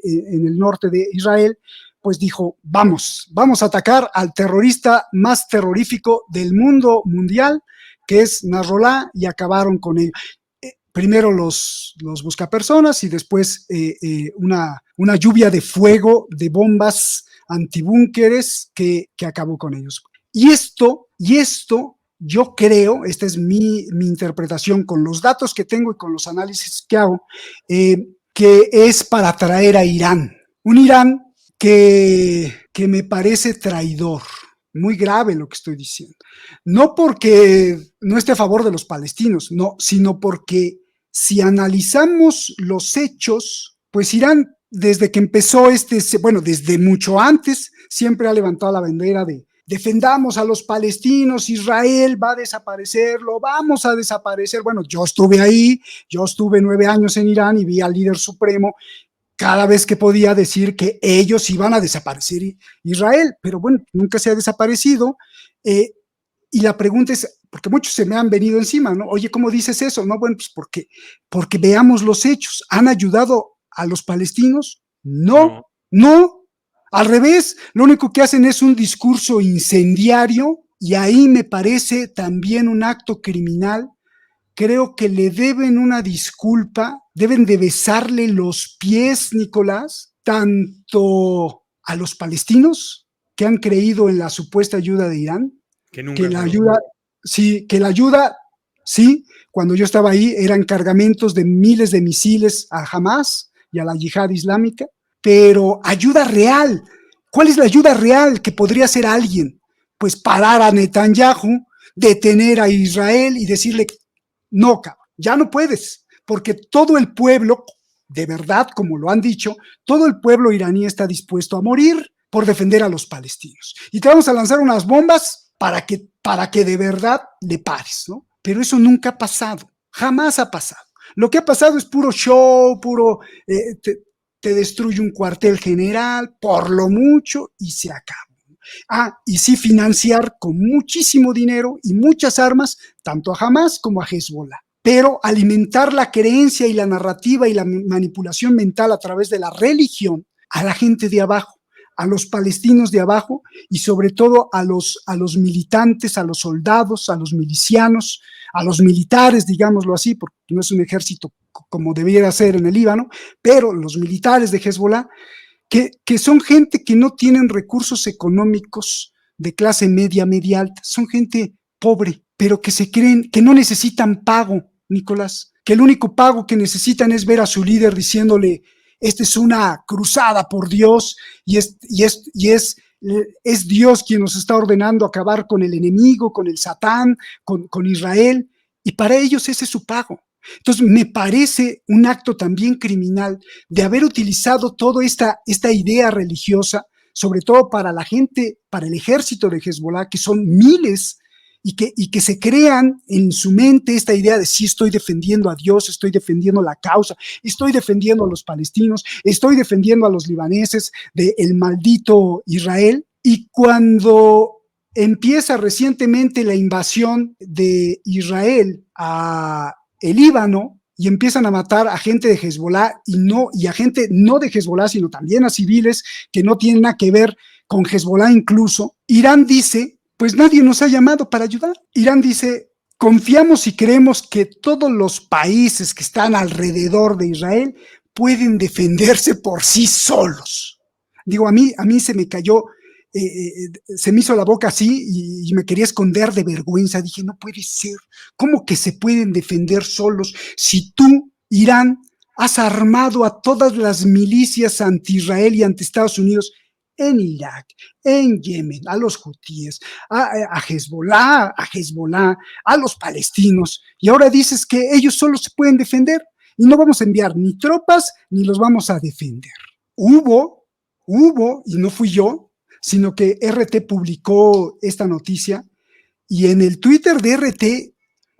en el norte de Israel, pues dijo, vamos a atacar al terrorista más terrorífico del mundo mundial, que es Nasrallah, y acabaron con ello. Primero los buscapersonas y después una lluvia de fuego, de bombas antibúnkeres que acabó con ellos. Y esto yo creo, esta es mi interpretación con los datos que tengo y con los análisis que hago, que es para atraer a Irán. Un Irán que me parece traidor. Muy grave lo que estoy diciendo. No porque no esté a favor de los palestinos, no, sino porque si analizamos los hechos, pues Irán, desde que empezó desde mucho antes, siempre ha levantado la bandera de defendamos a los palestinos, Israel va a desaparecer, lo vamos a desaparecer. Bueno, yo estuve ahí, yo estuve 9 años en Irán y vi al líder supremo cada vez que podía decir que ellos iban a desaparecer Israel, pero bueno, nunca se ha desaparecido. Y la pregunta es, porque muchos se me han venido encima, ¿no? Oye, ¿cómo dices eso? No, bueno, pues porque veamos los hechos. ¿Han ayudado a los palestinos? No. Al revés, lo único que hacen es un discurso incendiario y ahí me parece también un acto criminal. Creo que le deben una disculpa, deben de besarle los pies, Nicolás, tanto a los palestinos que han creído en la supuesta ayuda de Irán, que la ayuda, sí, cuando yo estaba ahí eran cargamentos de miles de misiles a Hamas y a la yihad islámica, pero ayuda real. ¿Cuál es la ayuda real que podría hacer alguien? Pues parar a Netanyahu, detener a Israel y decirle, no, cabrón, ya no puedes, porque todo el pueblo, de verdad, como lo han dicho, todo el pueblo iraní está dispuesto a morir por defender a los palestinos. Y te vamos a lanzar unas bombas para que de verdad le pares, ¿no? Pero eso nunca ha pasado, jamás ha pasado. Lo que ha pasado es puro show, te destruye un cuartel general, por lo mucho, y se acaba. Y sí financiar con muchísimo dinero y muchas armas, tanto a Hamas como a Hezbollah. Pero alimentar la creencia y la narrativa y la manipulación mental a través de la religión a la gente de abajo, a los palestinos de abajo y sobre todo a los militantes, a los soldados, a los milicianos, a los militares, digámoslo así, porque no es un ejército como debiera ser en el Líbano, pero los militares de Hezbollah, que son gente que no tienen recursos económicos de clase media, media alta, son gente pobre, pero que se creen que no necesitan pago, Nicolás, que el único pago que necesitan es ver a su líder diciéndole, esta es una cruzada por Dios y es Dios quien nos está ordenando acabar con el enemigo, con el Satán, con Israel, y para ellos ese es su pago. Entonces, me parece un acto también criminal de haber utilizado toda esta idea religiosa, sobre todo para la gente, para el ejército de Hezbollah, que son miles, y que se crean en su mente esta idea de sí, estoy defendiendo a Dios, estoy defendiendo la causa, estoy defendiendo a los palestinos, estoy defendiendo a los libaneses del maldito Israel. Y cuando empieza recientemente la invasión de Israel a el Líbano y empiezan a matar a gente de Hezbollah y a gente no de Hezbollah, sino también a civiles que no tienen nada que ver con Hezbollah incluso, Irán dice, pues nadie nos ha llamado para ayudar. Irán dice, confiamos y creemos que todos los países que están alrededor de Israel pueden defenderse por sí solos. Digo, a mí se me cayó, se me hizo la boca así y me quería esconder de vergüenza. Dije, no puede ser. ¿Cómo que se pueden defender solos si tú, Irán, has armado a todas las milicias anti-Israel y anti-Estados Unidos en Irak, en Yemen, a los hutíes, a Hezbollah, a los palestinos, y ahora dices que ellos solo se pueden defender y no vamos a enviar ni tropas ni los vamos a defender? Hubo, y no fui yo, sino que RT publicó esta noticia, y en el Twitter de RT,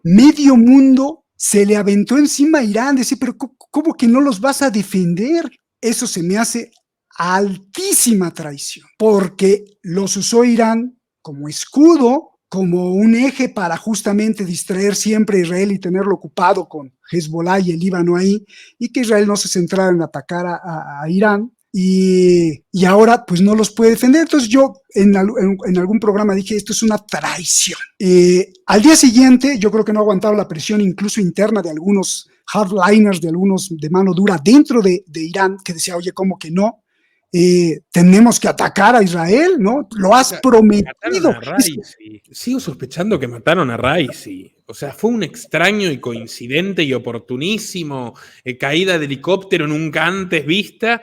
medio mundo se le aventó encima a Irán, decir, pero ¿cómo que no los vas a defender? Eso se me hace altísima traición, porque los usó Irán como escudo, como un eje para justamente distraer siempre a Israel y tenerlo ocupado con Hezbollah y el Líbano ahí, y que Israel no se centrara en atacar a Irán, y ahora pues no los puede defender. Entonces yo en algún programa dije, esto es una traición. Al día siguiente yo creo que no aguantaron la presión incluso interna de algunos hardliners, de algunos de mano dura dentro de Irán, que decía, oye, ¿cómo que no? Tenemos que atacar a Israel, ¿no? Lo has prometido. Sigo sospechando que mataron a Raisi. O sea, fue un extraño y coincidente y oportunísimo caída de helicóptero nunca antes vista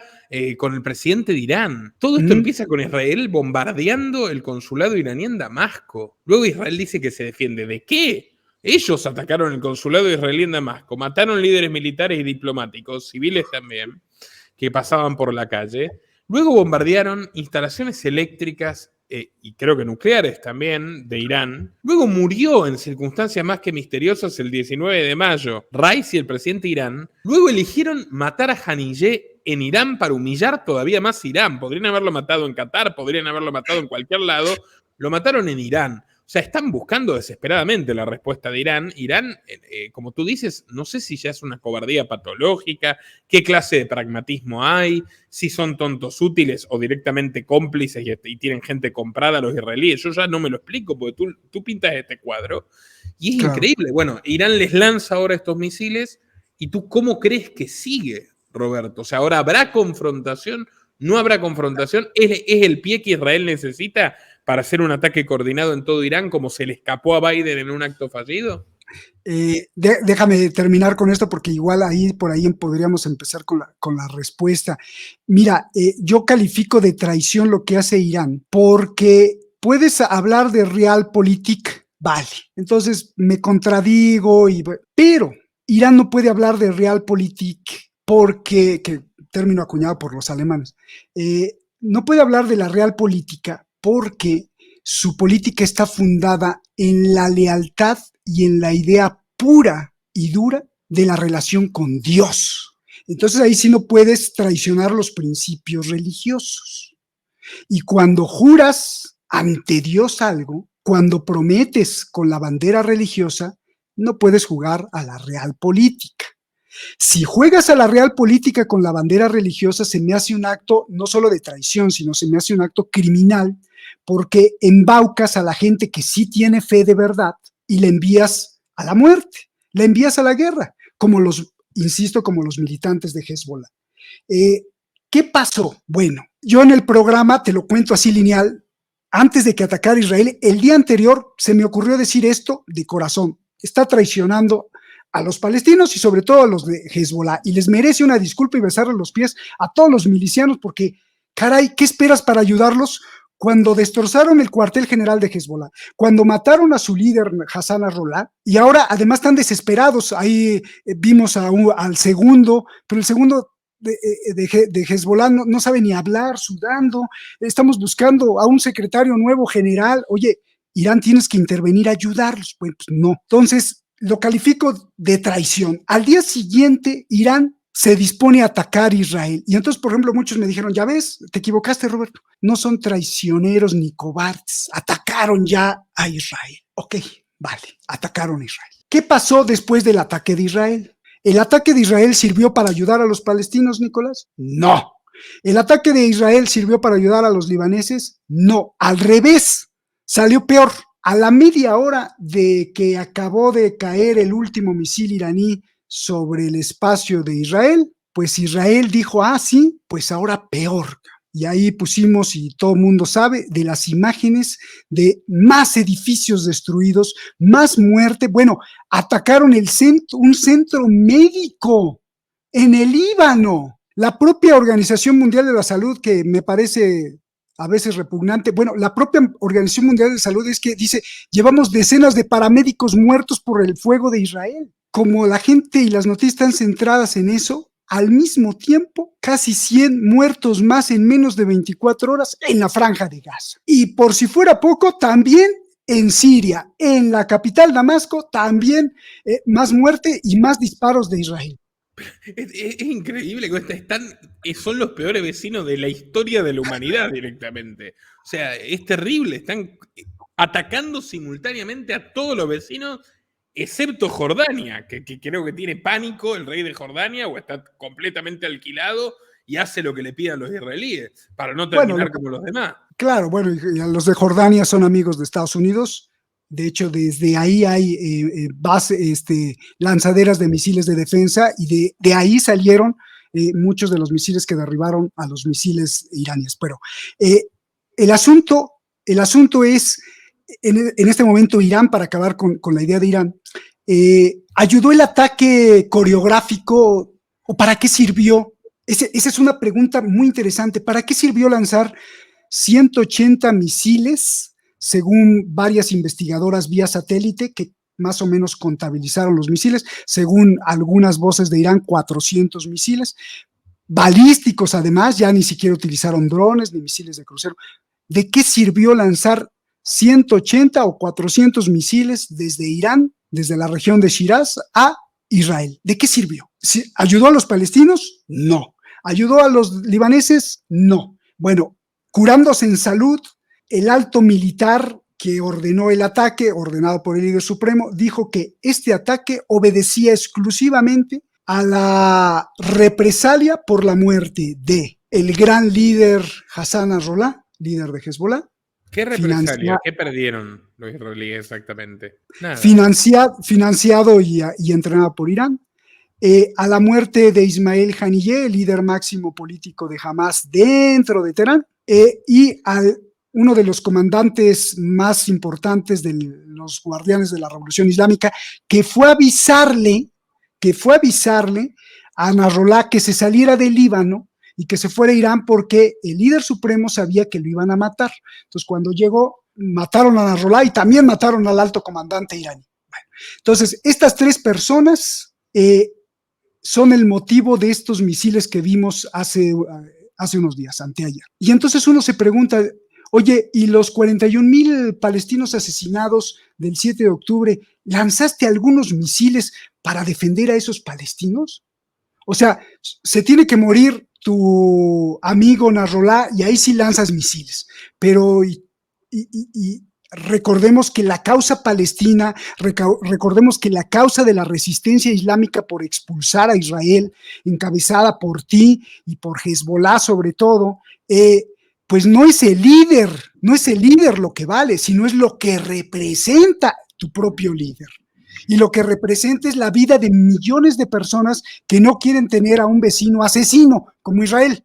con el presidente de Irán. Todo esto empieza con Israel bombardeando el consulado iraní en Damasco. Luego Israel dice que se defiende. ¿De qué? Ellos atacaron el consulado israelí en Damasco, mataron líderes militares y diplomáticos, civiles también, que pasaban por la calle. Luego bombardearon instalaciones eléctricas y creo que nucleares también de Irán. Luego murió en circunstancias más que misteriosas el 19 de mayo Raisi, el presidente de Irán. Luego eligieron matar a Haniyeh en Irán para humillar todavía más a Irán. Podrían haberlo matado en Qatar, podrían haberlo matado en cualquier lado. Lo mataron en Irán. O sea, están buscando desesperadamente la respuesta de Irán. Irán, como tú dices, no sé si ya es una cobardía patológica, qué clase de pragmatismo hay, si son tontos útiles o directamente cómplices y tienen gente comprada a los israelíes. Yo ya no me lo explico porque tú pintas este cuadro y es increíble. Bueno, Irán les lanza ahora estos misiles y tú, ¿cómo crees que sigue, Roberto? O sea, ¿ahora habrá confrontación? ¿No habrá confrontación? ¿Es el pie que Israel necesita para hacer un ataque coordinado en todo Irán, como se le escapó a Biden en un acto fallido? Déjame terminar con esto, porque igual por ahí podríamos empezar con la respuesta. Mira, yo califico de traición lo que hace Irán, porque puedes hablar de realpolitik, vale, entonces me contradigo, pero Irán no puede hablar de realpolitik porque, que término acuñado por los alemanes, no puede hablar de la realpolitik porque su política está fundada en la lealtad y en la idea pura y dura de la relación con Dios. Entonces ahí sí no puedes traicionar los principios religiosos. Y cuando juras ante Dios algo, cuando prometes con la bandera religiosa, no puedes jugar a la realpolitik. Si juegas a la realpolitik con la bandera religiosa, se me hace un acto no solo de traición, sino se me hace un acto criminal, porque embaucas a la gente que sí tiene fe de verdad y le envías a la muerte, le envías a la guerra, como los militantes de Hezbollah. ¿Qué pasó? Bueno, yo en el programa, te lo cuento así lineal, antes de que atacara Israel, el día anterior se me ocurrió decir esto de corazón: está traicionando a los palestinos y sobre todo a los de Hezbollah, y les merece una disculpa y besarle los pies a todos los milicianos, porque, caray, ¿qué esperas para ayudarlos cuando destrozaron el cuartel general de Hezbollah, cuando mataron a su líder Hassan Nasrallah, y ahora además están desesperados. Ahí vimos al segundo, pero el segundo de Hezbollah no sabe ni hablar, sudando. Estamos buscando a un secretario nuevo general. Oye, Irán, tienes que intervenir a ayudarlos. Pues no. Entonces, lo califico de traición. Al día siguiente, Irán se dispone a atacar a Israel. Y entonces, por ejemplo, muchos me dijeron, ya ves, te equivocaste, Roberto. No son traicioneros ni cobardes. Atacaron ya a Israel. Ok, vale, atacaron a Israel. ¿Qué pasó después del ataque de Israel? ¿El ataque de Israel sirvió para ayudar a los palestinos, Nicolás? No. ¿El ataque de Israel sirvió para ayudar a los libaneses? No. Al revés, salió peor. A la media hora de que acabó de caer el último misil iraní sobre el espacio de Israel, pues Israel dijo, sí, pues ahora peor. Y ahí pusimos, y todo el mundo sabe, de las imágenes de más edificios destruidos, más muerte. Bueno, atacaron un centro médico en el Líbano. La propia Organización Mundial de la Salud, que me parece a veces repugnante, bueno, la propia Organización Mundial de la Salud es que dice, llevamos decenas de paramédicos muertos por el fuego de Israel. Como la gente y las noticias están centradas en eso, al mismo tiempo, casi 100 muertos más en menos de 24 horas en la Franja de Gaza. Y por si fuera poco, también en Siria, en la capital Damasco, también más muerte y más disparos de Israel. Es increíble que son los peores vecinos de la historia de la humanidad directamente. O sea, es terrible. Están atacando simultáneamente a todos los vecinos, excepto Jordania, que creo que tiene pánico el rey de Jordania, o está completamente alquilado y hace lo que le pidan los israelíes, para no terminar como los demás. Claro, bueno, y los de Jordania son amigos de Estados Unidos. De hecho, desde ahí hay lanzaderas de misiles de defensa, y de ahí salieron muchos de los misiles que derribaron a los misiles iraníes. Pero el asunto es, en este momento, Irán, para acabar con la idea de Irán, ¿ayudó el ataque coreográfico o para qué sirvió? Esa es una pregunta muy interesante. ¿Para qué sirvió lanzar 180 misiles, según varias investigadoras vía satélite, que más o menos contabilizaron los misiles, según algunas voces de Irán, 400 misiles, balísticos además, ya ni siquiera utilizaron drones ni misiles de crucero? ¿De qué sirvió lanzar 180 o 400 misiles desde Irán, desde la región de Shiraz, a Israel? ¿De qué sirvió? ¿Ayudó a los palestinos? No. ¿Ayudó a los libaneses? No. Bueno, curándose en salud, el alto militar que ordenó el ataque, ordenado por el líder supremo, dijo que este ataque obedecía exclusivamente a la represalia por la muerte de el gran líder Hassan Nasrallah, líder de Hezbollah. ¿Qué represalia? ¿Qué perdieron los israelíes exactamente? Nada. Financiado y entrenado por Irán. A la muerte de Ismail Haniyeh, el líder máximo político de Hamas dentro de Teherán, y a uno de los comandantes más importantes de los guardianes de la Revolución Islámica, que fue a avisarle a Nasrallah que se saliera del Líbano y que se fuera a Irán, porque el líder supremo sabía que lo iban a matar. Entonces, cuando llegó, mataron a Nasrallah y también mataron al alto comandante iraní. Bueno, entonces, estas tres personas son el motivo de estos misiles que vimos hace unos días, anteayer. Y entonces uno se pregunta, oye, ¿y los 41,000 palestinos asesinados del 7 de octubre, lanzaste algunos misiles para defender a esos palestinos? O sea, se tiene que morir tu amigo Nasrallah y ahí sí lanzas misiles. Pero recordemos que la causa palestina, recordemos que la causa de la resistencia islámica por expulsar a Israel, encabezada por ti y por Hezbollah sobre todo, pues no es el líder lo que vale, sino es lo que representa tu propio líder. Y lo que representa es la vida de millones de personas que no quieren tener a un vecino asesino como Israel.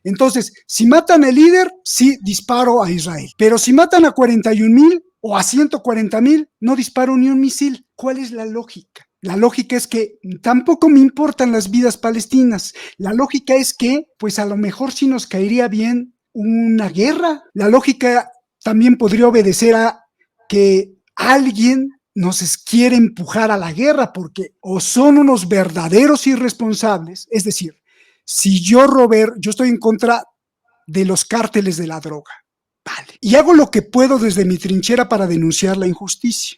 Entonces, si matan al líder, sí disparo a Israel. Pero si matan a 41,000 o a 140,000, no disparo ni un misil. ¿Cuál es la lógica? La lógica es que tampoco me importan las vidas palestinas. La lógica es que, pues a lo mejor sí nos caería bien una guerra. La lógica también podría obedecer a que alguien nos quiere empujar a la guerra, porque o son unos verdaderos irresponsables, es decir, si yo, Robert, yo estoy en contra de los cárteles de la droga, vale, y hago lo que puedo desde mi trinchera para denunciar la injusticia.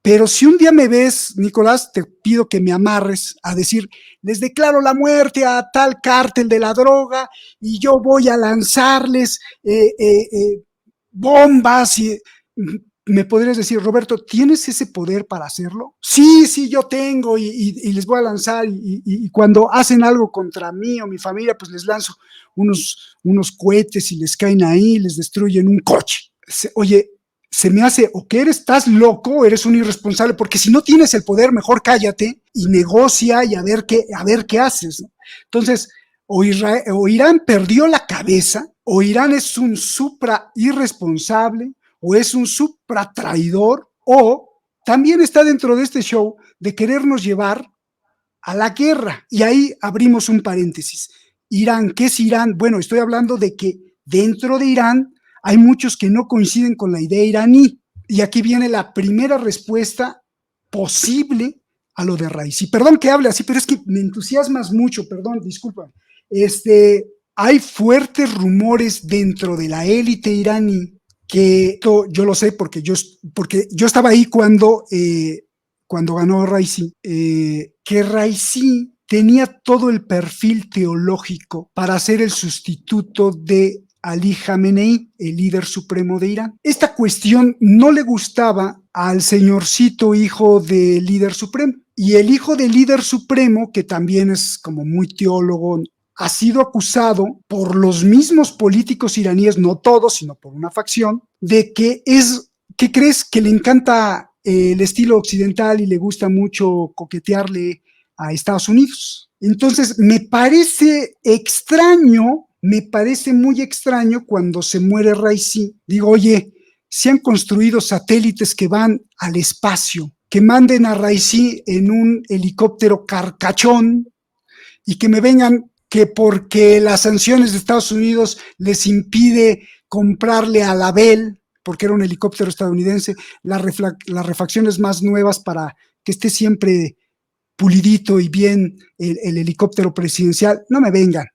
Pero si un día me ves, Nicolás, te pido que me amarres a decir, les declaro la muerte a tal cártel de la droga y yo voy a lanzarles bombas y... Me podrías decir, Roberto, ¿tienes ese poder para hacerlo? Sí, yo tengo y les voy a lanzar y cuando hacen algo contra mí o mi familia, pues les lanzo unos cohetes y les caen ahí, les destruyen un coche. Oye, se me hace o que estás loco o eres un irresponsable, porque si no tienes el poder, mejor cállate y negocia y a ver qué haces, ¿no? Entonces, o Irán perdió la cabeza, o Irán es un supra irresponsable, o es un supratraidor, o también está dentro de este show de querernos llevar a la guerra. Y ahí abrimos un paréntesis. Irán, ¿qué es Irán? Bueno, estoy hablando de que dentro de Irán hay muchos que no coinciden con la idea iraní. Y aquí viene la primera respuesta posible a lo de Raisi. Perdón que hable así, pero es que me entusiasmas mucho, perdón, disculpa. Hay fuertes rumores dentro de la élite iraní, que yo lo sé porque yo estaba ahí cuando ganó Raisi, que Raisi tenía todo el perfil teológico para ser el sustituto de Ali Khamenei, el líder supremo de Irán. Esta cuestión no le gustaba al señorcito hijo del líder supremo, y el hijo del líder supremo, que también es como muy teólogo, ha sido acusado por los mismos políticos iraníes, no todos, sino por una facción, de que ¿qué crees? Que le encanta el estilo occidental y le gusta mucho coquetearle a Estados Unidos. Entonces, me parece muy extraño cuando se muere Raisi. Digo, oye, se han construido satélites que van al espacio, que manden a Raisi en un helicóptero carcachón y que me vengan que porque las sanciones de Estados Unidos les impide comprarle a la Bell, porque era un helicóptero estadounidense, las refacciones más nuevas para que esté siempre pulidito y bien el helicóptero presidencial. No me vengan.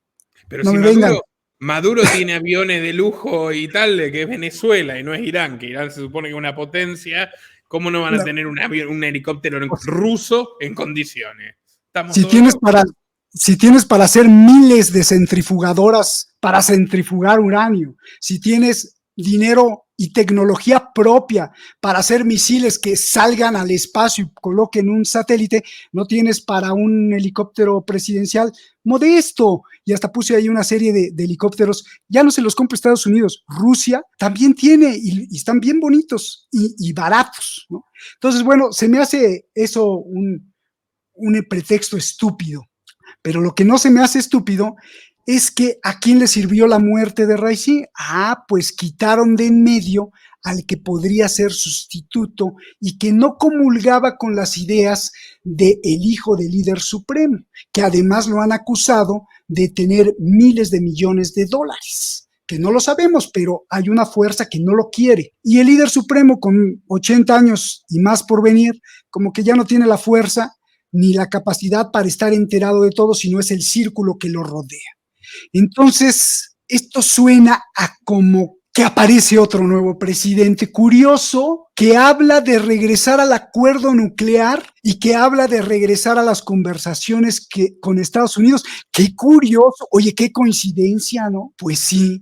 Pero no si me vengan. Maduro tiene aviones de lujo y tal, que es Venezuela y no es Irán, que Irán se supone que es una potencia, ¿cómo no van a tener un helicóptero ruso en condiciones? Si tienes para hacer miles de centrifugadoras para centrifugar uranio, si tienes dinero y tecnología propia para hacer misiles que salgan al espacio y coloquen un satélite, no tienes para un helicóptero presidencial modesto. Y hasta puse ahí una serie de helicópteros, ya no se los compra Estados Unidos, Rusia también tiene y están bien bonitos y baratos, ¿no? Entonces, bueno, se me hace eso un pretexto estúpido. Pero lo que no se me hace estúpido es que ¿a quién le sirvió la muerte de Raisi? Pues quitaron de en medio al que podría ser sustituto y que no comulgaba con las ideas del hijo del líder supremo, que además lo han acusado de tener miles de millones de dólares, que no lo sabemos, pero hay una fuerza que no lo quiere. Y el líder supremo con 80 años y más por venir, como que ya no tiene la fuerza ni la capacidad para estar enterado de todo, sino es el círculo que lo rodea. Entonces, esto suena a como que aparece otro nuevo presidente curioso que habla de regresar al acuerdo nuclear y que habla de regresar a las conversaciones con Estados Unidos. ¡Qué curioso! Oye, qué coincidencia, ¿no? Pues sí,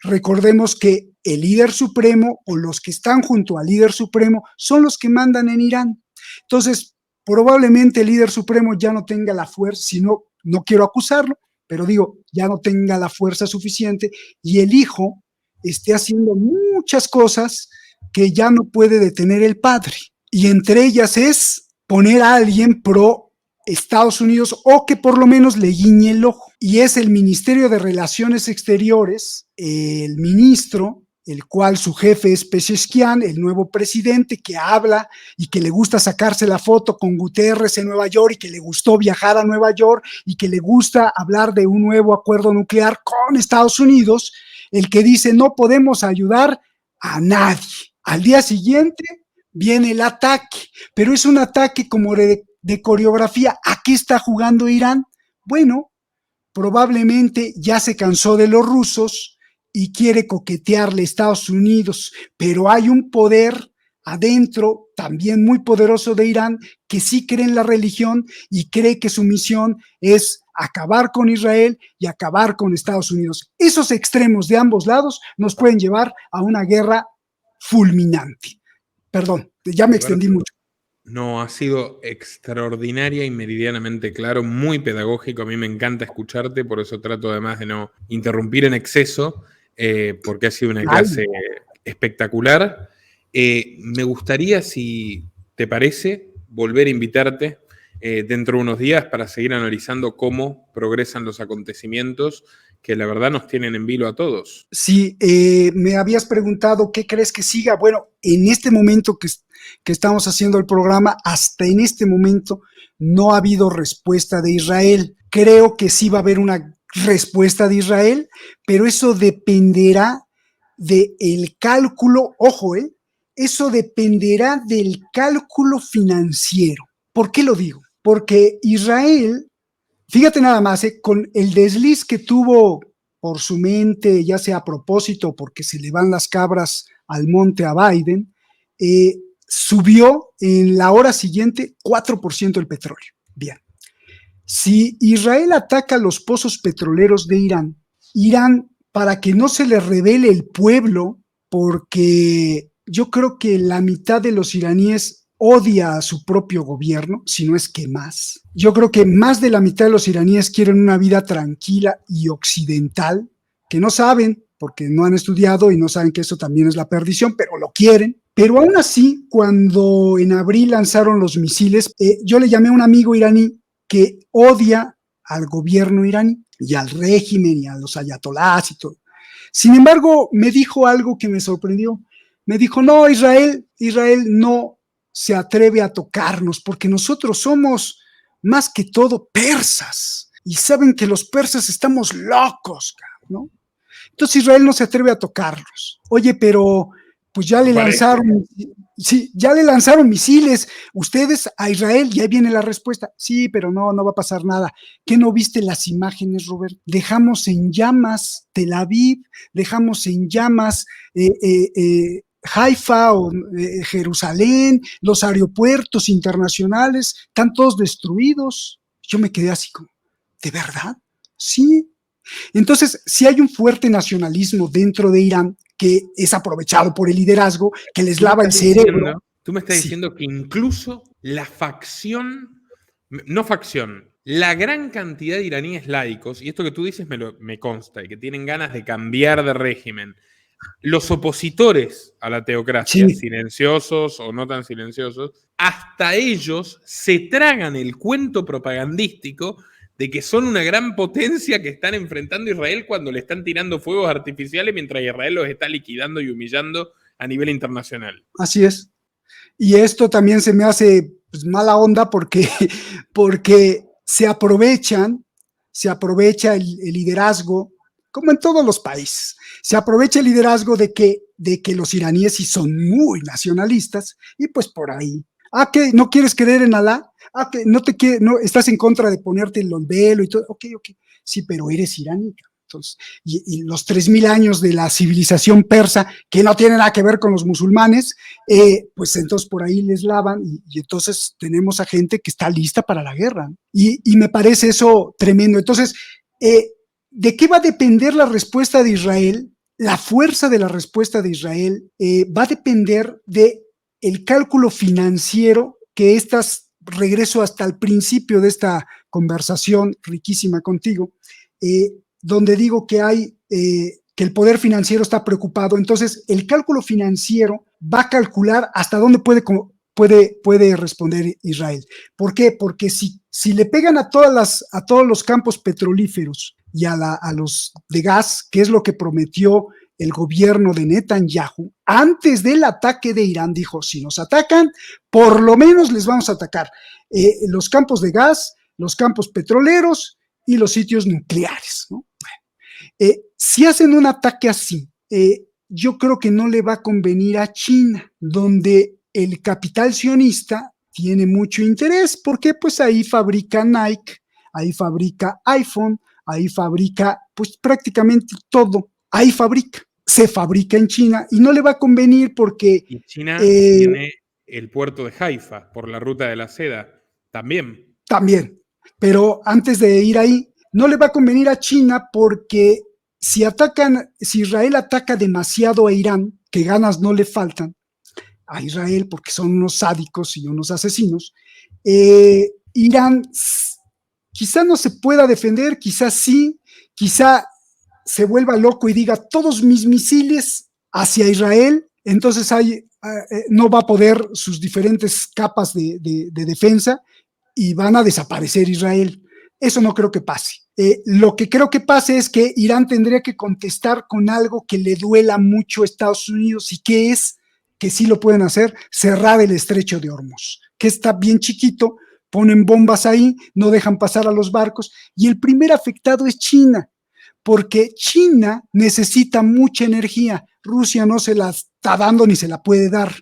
recordemos que el líder supremo o los que están junto al líder supremo son los que mandan en Irán. Entonces, probablemente el líder supremo ya no tenga la fuerza, si no quiero acusarlo, pero digo, ya no tenga la fuerza suficiente y el hijo esté haciendo muchas cosas que ya no puede detener el padre. Y entre ellas es poner a alguien pro Estados Unidos o que por lo menos le guiñe el ojo. Y es el Ministerio de Relaciones Exteriores, el ministro, el cual su jefe es Pezeshkian, el nuevo presidente que habla y que le gusta sacarse la foto con Guterres en Nueva York y que le gustó viajar a Nueva York y que le gusta hablar de un nuevo acuerdo nuclear con Estados Unidos. el que dice no podemos ayudar a nadie. Al día siguiente viene el ataque, pero es un ataque como de coreografía. ¿A qué está jugando Irán? Bueno, probablemente ya se cansó de los rusos y quiere coquetearle a Estados Unidos, pero hay un poder adentro, también muy poderoso de Irán, que sí cree en la religión y cree que su misión es acabar con Israel y acabar con Estados Unidos. Esos extremos de ambos lados nos pueden llevar a una guerra fulminante. Perdón, ya me extendí mucho. No, ha sido extraordinaria y meridianamente claro, muy pedagógico. A mí me encanta escucharte, por eso trato además de no interrumpir en exceso, porque ha sido una clase espectacular. Me gustaría, si te parece, volver a invitarte dentro de unos días para seguir analizando cómo progresan los acontecimientos que la verdad nos tienen en vilo a todos. Sí, me habías preguntado qué crees que siga. Bueno, en este momento que estamos haciendo el programa, hasta en este momento no ha habido respuesta de Israel. Creo que sí va a haber una respuesta de Israel, pero eso dependerá del cálculo, ojo, eso dependerá del cálculo financiero. ¿Por qué lo digo? Porque Israel, fíjate nada más, con el desliz que tuvo por su mente, ya sea a propósito porque se le van las cabras al monte a Biden, subió en la hora siguiente 4% el petróleo. Bien, si Israel ataca los pozos petroleros de Irán, para que no se le revele el pueblo, porque yo creo que la mitad de los iraníes odia a su propio gobierno, si no es que más. Yo creo que más de la mitad de los iraníes quieren una vida tranquila y occidental, que no saben, porque no han estudiado y no saben que eso también es la perdición, pero lo quieren. Pero aún así, cuando en abril lanzaron los misiles, yo le llamé a un amigo iraní que odia al gobierno iraní y al régimen y a los ayatolás y todo. Sin embargo, me dijo algo que me sorprendió. Me dijo, no, Israel no se atreve a tocarnos porque nosotros somos más que todo persas y saben que los persas estamos locos, ¿no? Entonces Israel no se atreve a tocarlos. Oye, pero pues ya le lanzaron, sí, ya le lanzaron misiles ustedes a Israel y ahí viene la respuesta. Sí, pero no va a pasar nada. ¿Qué no viste las imágenes, Robert? Dejamos en llamas Tel Aviv, dejamos en llamas Haifa o Jerusalén, los aeropuertos internacionales, están todos destruidos. Yo me quedé así como, ¿de verdad? Sí. Entonces, si hay un fuerte nacionalismo dentro de Irán que es aprovechado por el liderazgo, que les lava el cerebro. Tú me estás diciendo que incluso la la gran cantidad de iraníes laicos, y esto que tú dices me consta, y que tienen ganas de cambiar de régimen, los opositores a la teocracia, sí, silenciosos o no tan silenciosos, hasta ellos se tragan el cuento propagandístico de que son una gran potencia que están enfrentando a Israel cuando le están tirando fuegos artificiales mientras Israel los está liquidando y humillando a nivel internacional. Así es. Y esto también se me hace mala onda porque se aprovecha el liderazgo, como en todos los países, se aprovecha el liderazgo de que los iraníes sí son muy nacionalistas y pues por ahí. ¿Que no quieres creer en Alá? Que no estás en contra de ponerte el velo y todo. Ok. Sí, pero eres iraní. Entonces, y los 3000 años de la civilización persa, que no tiene nada que ver con los musulmanes, pues entonces por ahí les lavan y entonces tenemos a gente que está lista para la guerra. Y me parece eso tremendo. Entonces, ¿de qué va a depender la respuesta de Israel? La fuerza de la respuesta de Israel va a depender de el cálculo financiero que regreso hasta el principio de esta conversación riquísima contigo, donde digo que que el poder financiero está preocupado. Entonces, el cálculo financiero va a calcular hasta dónde puede responder Israel. ¿Por qué? Porque si le pegan a todos los campos petrolíferos y a los de gas, que es lo que prometió el gobierno de Netanyahu, antes del ataque de Irán, dijo, si nos atacan, por lo menos les vamos a atacar los campos de gas, los campos petroleros y los sitios nucleares, ¿no? Si hacen un ataque así, yo creo que no le va a convenir a China, donde el capital sionista tiene mucho interés, porque pues ahí fabrica Nike, ahí fabrica iPhone, ahí fabrica pues prácticamente todo, ahí se fabrica en China y no le va a convenir porque... Y China tiene el puerto de Haifa por la ruta de la seda, también. También, pero antes de ir ahí, no le va a convenir a China porque si Israel ataca demasiado a Irán, que ganas no le faltan a Israel porque son unos sádicos y unos asesinos, Irán quizá no se pueda defender, quizá sí, quizá se vuelva loco y diga todos mis misiles hacia Israel, entonces no va a poder sus diferentes capas de defensa y van a desaparecer Israel. Eso no creo que pase. Lo que creo que pase es que Irán tendría que contestar con algo que le duela mucho a Estados Unidos y que es, que sí lo pueden hacer, cerrar el estrecho de Hormuz, que está bien chiquito, ponen bombas ahí, no dejan pasar a los barcos y el primer afectado es China, porque China necesita mucha energía. Rusia no se la está dando ni se la puede dar.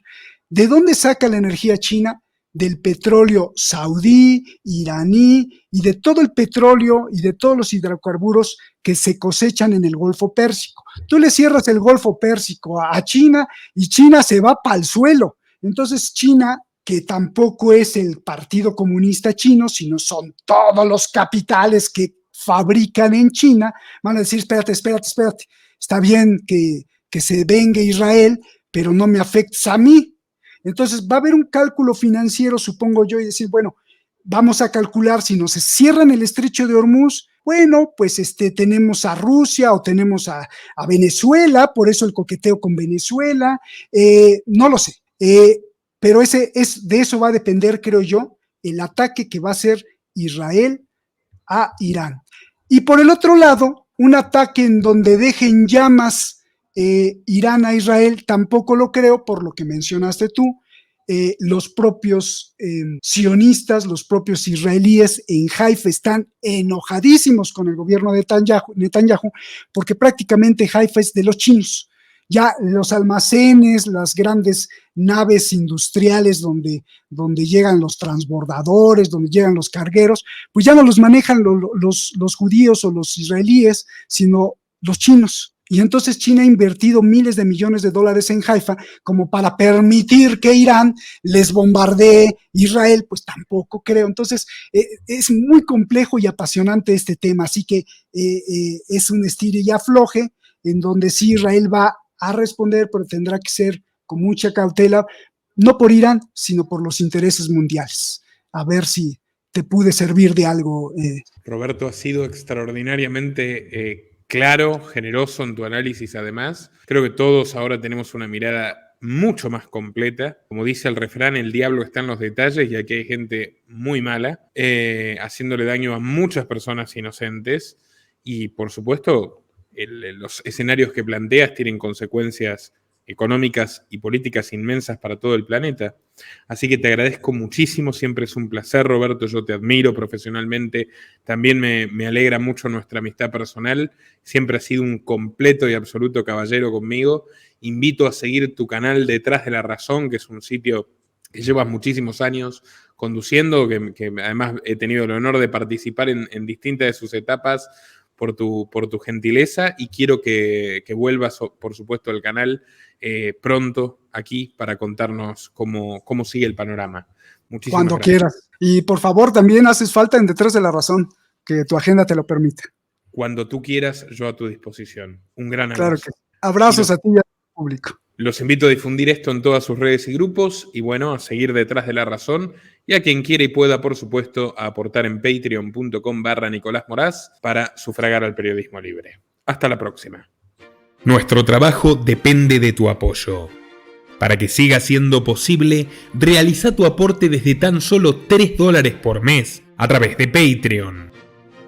¿De dónde saca la energía China? Del petróleo saudí, iraní y de todo el petróleo y de todos los hidrocarburos que se cosechan en el Golfo Pérsico. Tú le cierras el Golfo Pérsico a China y China se va para el suelo. Entonces China, que tampoco es el Partido Comunista Chino, sino son todos los capitales que fabrican en China, van a decir, espérate, está bien que se venga Israel, pero no me afectes a mí. Entonces va a haber un cálculo financiero, supongo yo, y decir, bueno, vamos a calcular si nos cierran el estrecho de Hormuz, bueno, pues tenemos a Rusia o tenemos a Venezuela, por eso el coqueteo con Venezuela, no lo sé, pero de eso va a depender, creo yo, el ataque que va a hacer Israel a Irán. Y por el otro lado, un ataque en donde dejen llamas Irán a Israel, tampoco lo creo, por lo que mencionaste tú. Los propios sionistas, los propios israelíes en Haifa están enojadísimos con el gobierno de Netanyahu, porque prácticamente Haifa es de los chinos. Ya los almacenes, las grandes naves industriales donde llegan los transbordadores, donde llegan los cargueros, pues ya no los manejan los judíos o los israelíes, sino los chinos. Y entonces China ha invertido miles de millones de dólares en Haifa como para permitir que Irán les bombardee Israel, pues tampoco creo. Entonces es muy complejo y apasionante este tema, así que es un estire y afloje en donde sí Israel va a responder, pero tendrá que ser con mucha cautela, no por Irán, sino por los intereses mundiales. A ver si te pude servir de algo. Roberto, ha sido extraordinariamente claro, generoso en tu análisis además. Creo que todos ahora tenemos una mirada mucho más completa. Como dice el refrán, el diablo está en los detalles y aquí hay gente muy mala, haciéndole daño a muchas personas inocentes y por supuesto los escenarios que planteas tienen consecuencias económicas y políticas inmensas para todo el planeta. Así que te agradezco muchísimo, siempre es un placer, Roberto, yo te admiro profesionalmente, también me alegra mucho nuestra amistad personal, siempre has sido un completo y absoluto caballero conmigo. Invito a seguir tu canal Detrás de la Razón, que es un sitio que llevas muchísimos años conduciendo, que además he tenido el honor de participar en distintas de sus etapas por tu gentileza, y quiero que vuelvas, por supuesto, al canal pronto aquí para contarnos cómo sigue el panorama. Muchísimas Cuando gracias. quieras. Y por favor, también haces falta en Detrás de la Razón, que tu agenda te lo permite. Cuando tú quieras, yo a tu disposición. Un gran abrazo. Claro que sí. Abrazos a ti y al público. Los invito a difundir esto en todas sus redes y grupos y bueno, a seguir Detrás de la Razón y a quien quiera y pueda, por supuesto, a aportar en patreon.com/Nicolás Moraz para sufragar al periodismo libre. Hasta la próxima. Nuestro trabajo depende de tu apoyo. Para que siga siendo posible, realiza tu aporte desde tan solo $3 por mes a través de Patreon,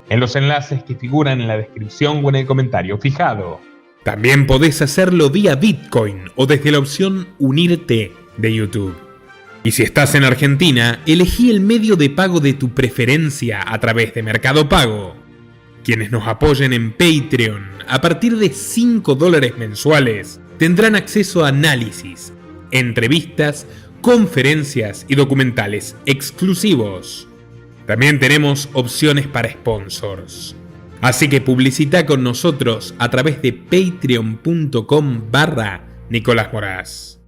en los enlaces que figuran en la descripción o en el comentario fijado. También podés hacerlo vía Bitcoin o desde la opción Unirte de YouTube. Y si estás en Argentina, elegí el medio de pago de tu preferencia a través de Mercado Pago. Quienes nos apoyen en Patreon a partir de $5 mensuales tendrán acceso a análisis, entrevistas, conferencias y documentales exclusivos. También tenemos opciones para sponsors. Así que publicita con nosotros a través de patreon.com/Nicolás Moraz.